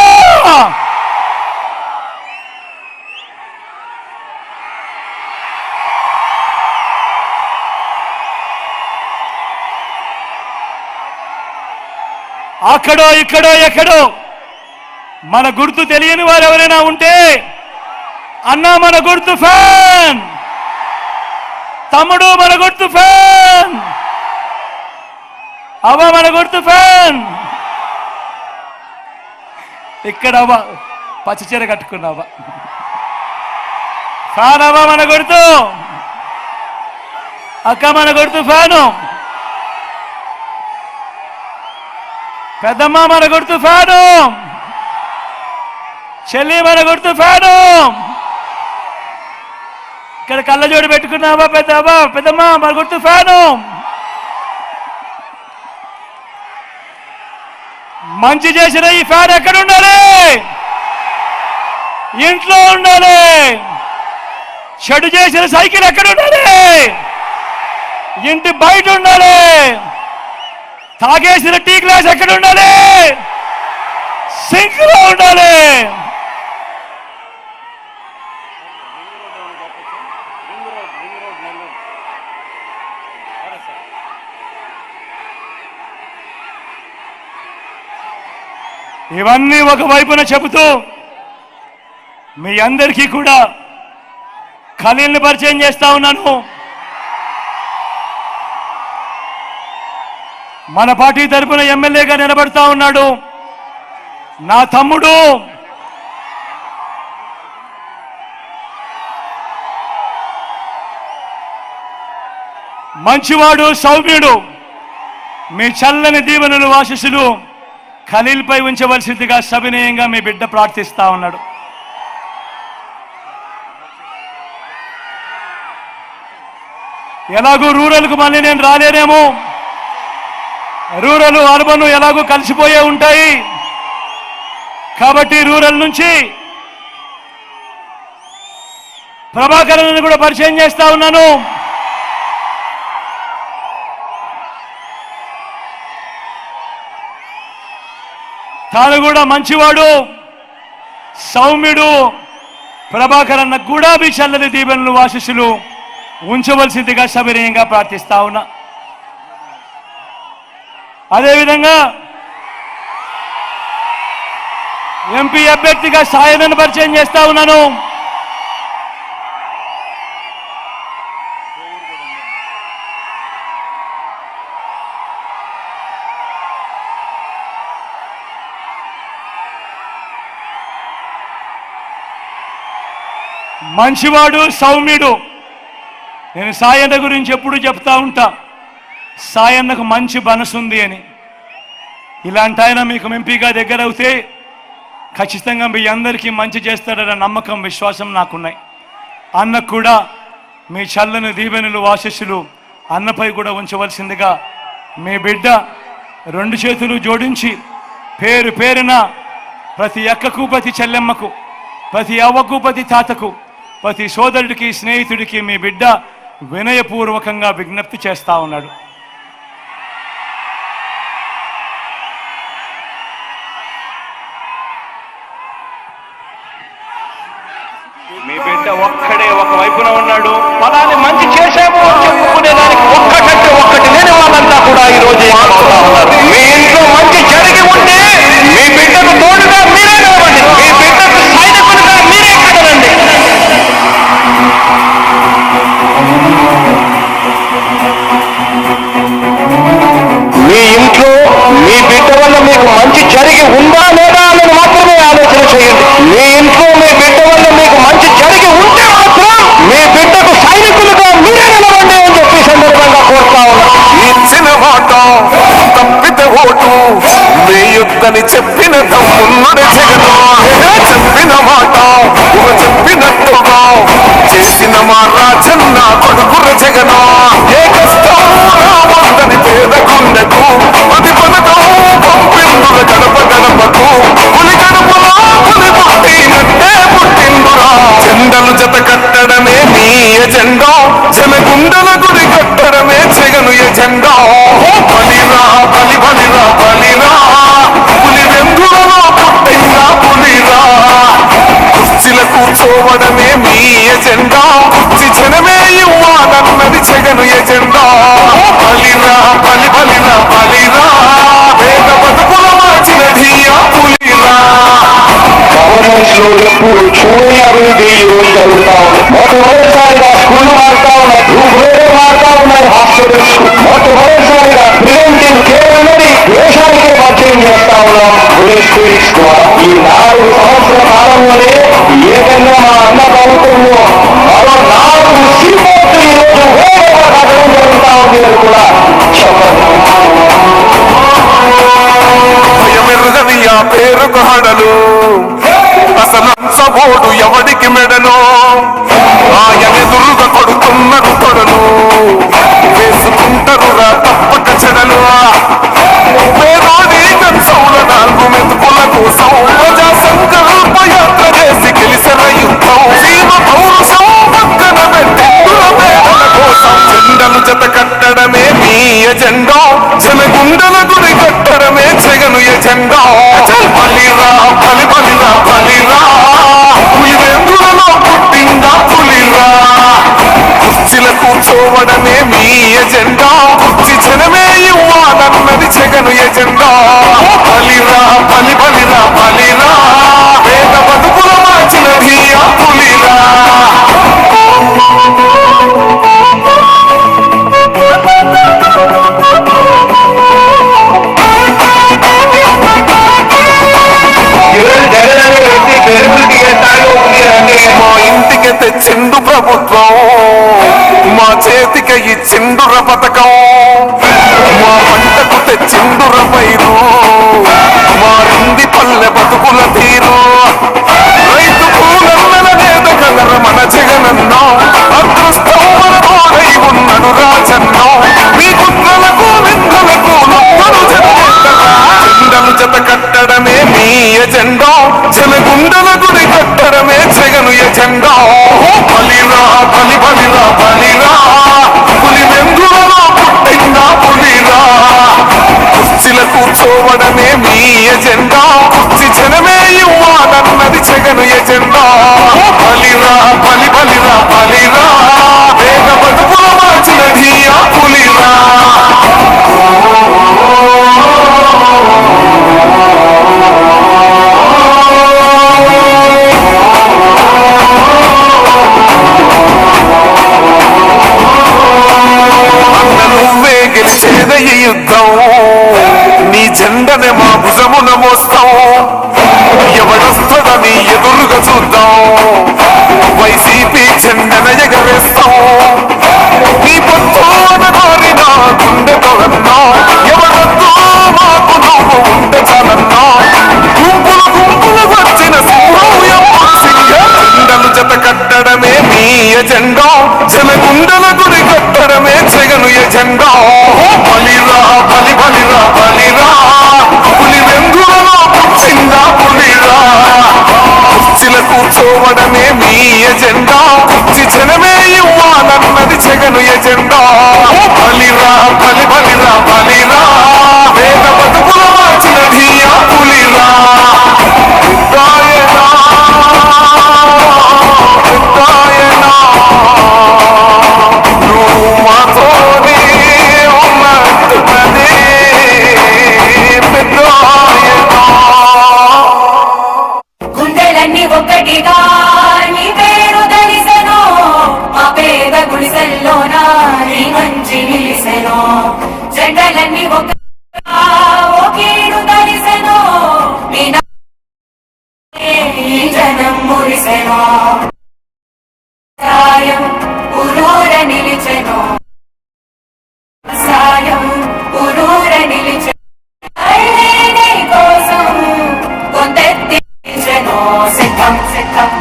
అక్కడో ఇక్కడో ఎక్కడో మన గుర్తు తెలియని వారు ఎవరైనా ఉంటే, అన్నా మన గుర్తు ఫ్యాన్, తమ్ముడు మన గుర్తు ఫ్యాన్, అవ్వ మన గుర్తు ఫ్యాన్. ఇక్కడ అవ్వ పచ్చచీర కట్టుకున్నావా? ఫ్యాన్ అవ్వ మన గుర్తు, అక్క మన గుర్తు ఫ్యాను, పెద్దమ్మ మన గుర్తు ఫ్యాను, చెల్లి మన గుర్తు ఫ్యాను. ఇక్కడ కళ్ళజోడు పెట్టుకున్నావా పెద్దమ్మ మన గుర్తు ఫ్యాను. మంచి చేసిన ఈ ఫ్యాన్ ఎక్కడ ఉండాలి? ఇంట్లో ఉండాలి. చెడు చేసిన సైకిల్ ఎక్కడ ఉండాలి? ఇంటి బయట ఉండాలి. తాగేసిన టీ గ్లాస్ ఎక్కడ ఉండాలి? సింక్ లో ఉండాలి. ఇవన్నీ ఒకవైపున చెబుతూ మీ అందరికీ కూడా ఖలీల్ని పరిచయం చేస్తా ఉన్నాను. మన పార్టీ తరఫున ఎమ్మెల్యేగా నిలబడతా ఉన్నాడు నా తమ్ముడు, మంచివాడు, సౌమ్యుడు. మీ చల్లని దీవెనలు, ఆశీస్సులు ఖలీల్పై ఉంచవలసిందిగా సవినయంగా మీ బిడ్డ ప్రార్థిస్తా ఉన్నాడు. ఎలాగూ రూరల్కు మళ్ళీ నేను రాలేనేమో, రూరల్ అర్బన్ ఎలాగో కలిసిపోయే ఉంటాయి కాబట్టి రూరల్ నుంచి ప్రభాకరన్ కూడా పరిచయం చేస్తా ఉన్నాను. తాను కూడా మంచివాడు, సౌమ్యుడు. ప్రభాకరన్ కూడా మీ చల్లని దీవెనలు, ఆశీస్సులు ఉంచవలసిందిగా సవినయంగా ప్రార్థిస్తా ఉన్నా. అదేవిధంగా ఎంపీ అభ్యర్థిగా సాయనను పరిచయం చేస్తా ఉన్నాను. మంచివాడు, సౌమ్యుడు. నేను సాయన గురించి ఎప్పుడు చెప్తా ఉంటా. సాయన్నకు మంచి మనసు ఉంది అని. ఇలాంటి ఆయన మీకు ఎంపీగా దగ్గర అవుతే ఖచ్చితంగా మీ అందరికీ మంచి చేస్తాడన్న నమ్మకం, విశ్వాసం నాకున్నాయి. అన్నకు కూడా మీ చల్లని దీవెనలు, ఆశీస్సులు అన్నపై కూడా ఉంచవలసిందిగా మీ బిడ్డ 2 చేతులు జోడించి పేరు పేరున ప్రతి అక్కకు, ప్రతి చెల్లెమ్మకు, ప్రతి అవ్వకు, ప్రతి తాతకు, ప్రతి సోదరుడికి, స్నేహితుడికి మీ బిడ్డ వినయపూర్వకంగా విజ్ఞప్తి చేస్తా ఉన్నాడు. మీ బిడ్డ ఒక్కడే ఒక వైపున ఉన్నాడు. ఫలాన్ని మంచి చేశాము అని చెప్పుకునేదానికి ఒక్కటంటే ఒక్కటి లేని వాళ్ళంతా కూడా ఈ రోజు ఏమవుతా ఉన్నారు. మీ ఇంట్లో మంచి జరిగి ఉంటే మీ బిడ్డకు తోడుగా మీరే నిలవండి, మీ బిడ్డకు సైనికులుగా మీరే కదలండి. మీ ఇంట్లో మీ బిడ్డ వల్ల మీకు మంచి జరిగి ఉందా లేదా అని మాత్రమే ఆలోచన చేయండి. మీ ఇంట్లో మీ బిడ్డ వల్ల మీకు మంచి జరిగి ఉంటే మాత్రం మీ బిడ్డకు సైనికులుగా మీరే నిలవండి అని చెప్పి సందర్భంగా కోరుతా ఉన్నా. ఇచ్చిన మాట తప్పితే ఓటు వేయొద్దని చెప్పిన తమ్మున్నడు జగను. చెప్పిన మాట చెప్పినట్టుగా చేసిన మా రాజన్న కొడుకుల జగను. ఏ కష్టం రావద్దని పేద గుండెకు అది పథకం పంపిందుల గడప గడపకు. పులి గడపలో పులి పుట్టినట్టే పుట్టిందురా. జెండలు జత కట్టడమే మీ ఎజెండా, జనగుండల గుడి కట్టడమే జగను ఎజెండా. బలిరా బలి బలిరా బలిరా, పులి వెందులలో పుట్టిందా పులిరా. కుర్చీల కూర్చోవడమే మీ ఎజెండా, కుర్చీ జనమే ఇవ్వాలన్నది జగను ఎజెండా. బలిరా బలి బలిరా బలిరా, పేద బతుకుల మార్చిన ధీయా పులిరా. గవర్నమెంట్స్లో ఎప్పుడు చూడని అభివృద్ధి ఈ రోజు జరుగుతా ఉంది. మొట్టమొదటిసారిగా స్కూల్ మారుతా ఉన్నాయి, రూపురేఖలు మారుతా ఉన్నాయి, హాస్పిటల్స్. మొట్టమొదటిసారిగా ప్రివెంటివ్ కేర్ అనేది దేశానికే పరిచయం చేస్తా ఉన్నాం పోలీస్ క్లినిక్స్ ద్వారా. ఈ 4 సంవత్సరాల కాలంలోనే ఏకంగా మా అన్న ప్రభుత్వంలో మరో 4 సీపోర్ట్లు ఈ రోజు వేగంగా కట్టడం జరుగుతా ఉంది అని కూడా చెప్పండి. భయమెరుగని ఆ పేరుకు హడలు, అసలు సబోడు ఎవడికి మెడలు. ఆయనెదురుగా కొడుతున్నారు కొడలు, వేసుకుంటారు రా తప్పక చెడలు. పేదోడి కంచంలో 4 మెతుకుల కోసం ప్రజా సంకల్ప యాత్ర చేసి గెలిసిన యుద్ధం. సీమ పౌరుషం పక్కన పెట్టిందుల పేదల కోసం. జెండలు జత కట్టడమే మీ ఎజెండా, జనగుండల గుడి కట్టడమే జగను ఎజెండా. బలిరా బలి బలిరా బలిరా, పులివెందులలో పుట్టిందా పులిరా. కుర్చీల కూర్చోవడమే మీ ఎజెండా, కుర్చీ జనమే ఇవ్వాలన్నది జగను ఎజెండా. బలిరా బలి బలిరా బలిరా, పేద బతుకుల మార్చిన ధీయా పులిరా. మా ఇంటికి తెచ్చిండు ప్రభుత్వం, మా చేతికి ఇచ్చిండుర పథకం. మా పంటకు తెచ్చిండుర పైరు, మారింది పల్లె బతుకుల తీరు. రైతు పూలన్నల నేత కలర మన జగనన్నో, అదృష్టం మన తోడై ఉన్నడు రాజన్నో. మీ కుట్రలకు నిందలకు నొప్పడు జనగెండరా. జెండలు జత కట్టడమే మీ ఎజెండా, జనగుండల గుడి కట్టడమే జగను ఎజెండా. బలిరా బలి బలిరా బలిరా, పులి వెందులలో పుట్టిందా పులిరా. కుర్చీల కూర్చోవడమే మీ ఎజెండా, కుర్చీ జనమే ఇవ్వాలన్నది జగను ఎజెండా. బలిరా బలి బలిరా బలిరా, పేద బతుకుల మార్చిన ధీయా పులిరా. నువ్వే గెలిచేద ఈ యుద్ధం, నీ జెండనే మా భుజమున మోస్తాం. ఎవడొస్తుందని ఎదురుగా చూద్దాం, వైసీపీ జెండన ఎగరేస్తాం. నీ పొత్తు అనగాని నా గుండెతో కూర్చోవడమే మీ ఎజెండా జనమే ఇవ్వాలన్నది జగను ఎజెండా బలిరా బలి బలిరా బలిరా వేద బతుకుల మార్చినది ఆ పులిరా పెద్దాయనా, పెద్దాయనా, నువ్వు మాతోనే ఉన్నట్టున్నదే పెద్దాయనా. గుండెలన్నీ ఒక్కటిగా నీ పేరు ధరిసెను మా పేద గుడిసెల్లోనా నీ మంచి నిలిసెను జెండలన్నీ ఒక్కటిగా ఒకేడు ధరిసెను నీ ఈ జనం మురిసెను సాయం పురూర నిలిచెను సాయం పురూర నిలిచెను నీ కోసం కొందెత్తి సిద్ధం సిద్ధం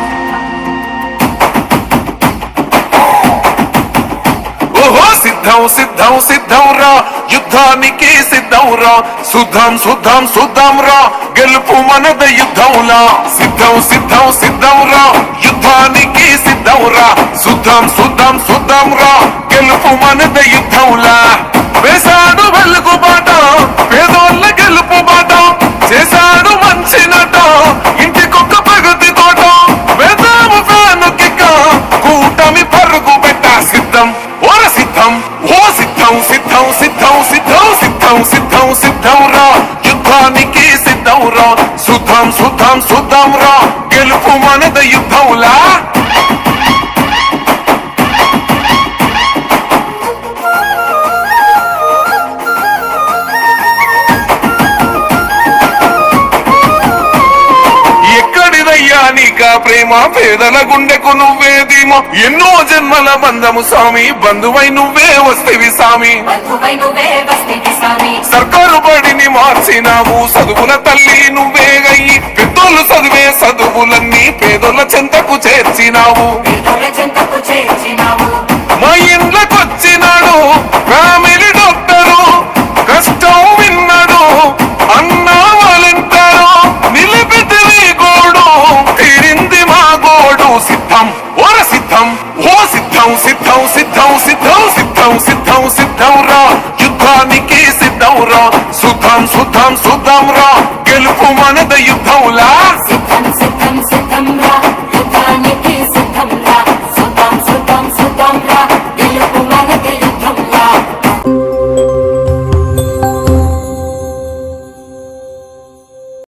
ఓహో సిద్ధం సిద్ధం సిద్ధం రా యుద్ధానికి సిద్ధం రా సుద్ధం సుద్ధం సుద్ధం రా గెలుపు మనద యుద్ధంలా సిద్ధం సిద్ధం సిద్ధం రా యుద్ధానికి సిద్ధం రా సుద్ధం సుద్ధం సుద్ధం రా గెలుపు మనద యుద్ధంలా వేశాడు వెలుగు బాట పేదోళ్ళ గెలుపు బాట చేశాడు మంచి నట ఇంటికొక్క ప్రగతి తోట వేదాము ఫ్యాను కిక్క కూటమి పరుగు పెట్ట సిద్ధం ఓర సిద్ధం ఓ సిద్ధం సిద్ధం సిద్ధం సిద్ధం సిద్ధం సిద్ధం సిద్ధం రా యుద్ధానికి సిద్ధం రా సుద్ధం సుద్ధం సుద్ధం రా గెలుపు మనద యుద్ధంలా నీకా ప్రేమ పేదల గుండెకు నువ్వే ధీమా ఎన్నో జన్మల బంధము స్వామి బంధువై నువ్వే వస్తేవి స్వామి సర్కారు బడిని మార్చినావు చదువుల తల్లి నువ్వే గయ్యి పెద్దోళ్ళు చదివే చదువులన్నీ పేదోళ్ళ చెంతకు చేర్చినావు మా ఇండ్లకొచ్చినాడు ఫ్యామిలీ డాక్టరు కష్టం విన్నాడు అన్నా వాళ్ళంటారు నిలిపితే గోడు తీరింది మా గోడు సిద్ధం ఓర సిద్ధం ఓ సిద్ధం సిద్ధం సిద్ధం సిద్ధం సిద్ధం సిద్ధం సిద్ధం రా యుద్ధానికి సిద్ధం రా సుద్ధం సుద్ధం సుద్ధం రా గెలుపు మనద యుద్ధంలా సిద్ధం సిద్ధం సిద్ధం రా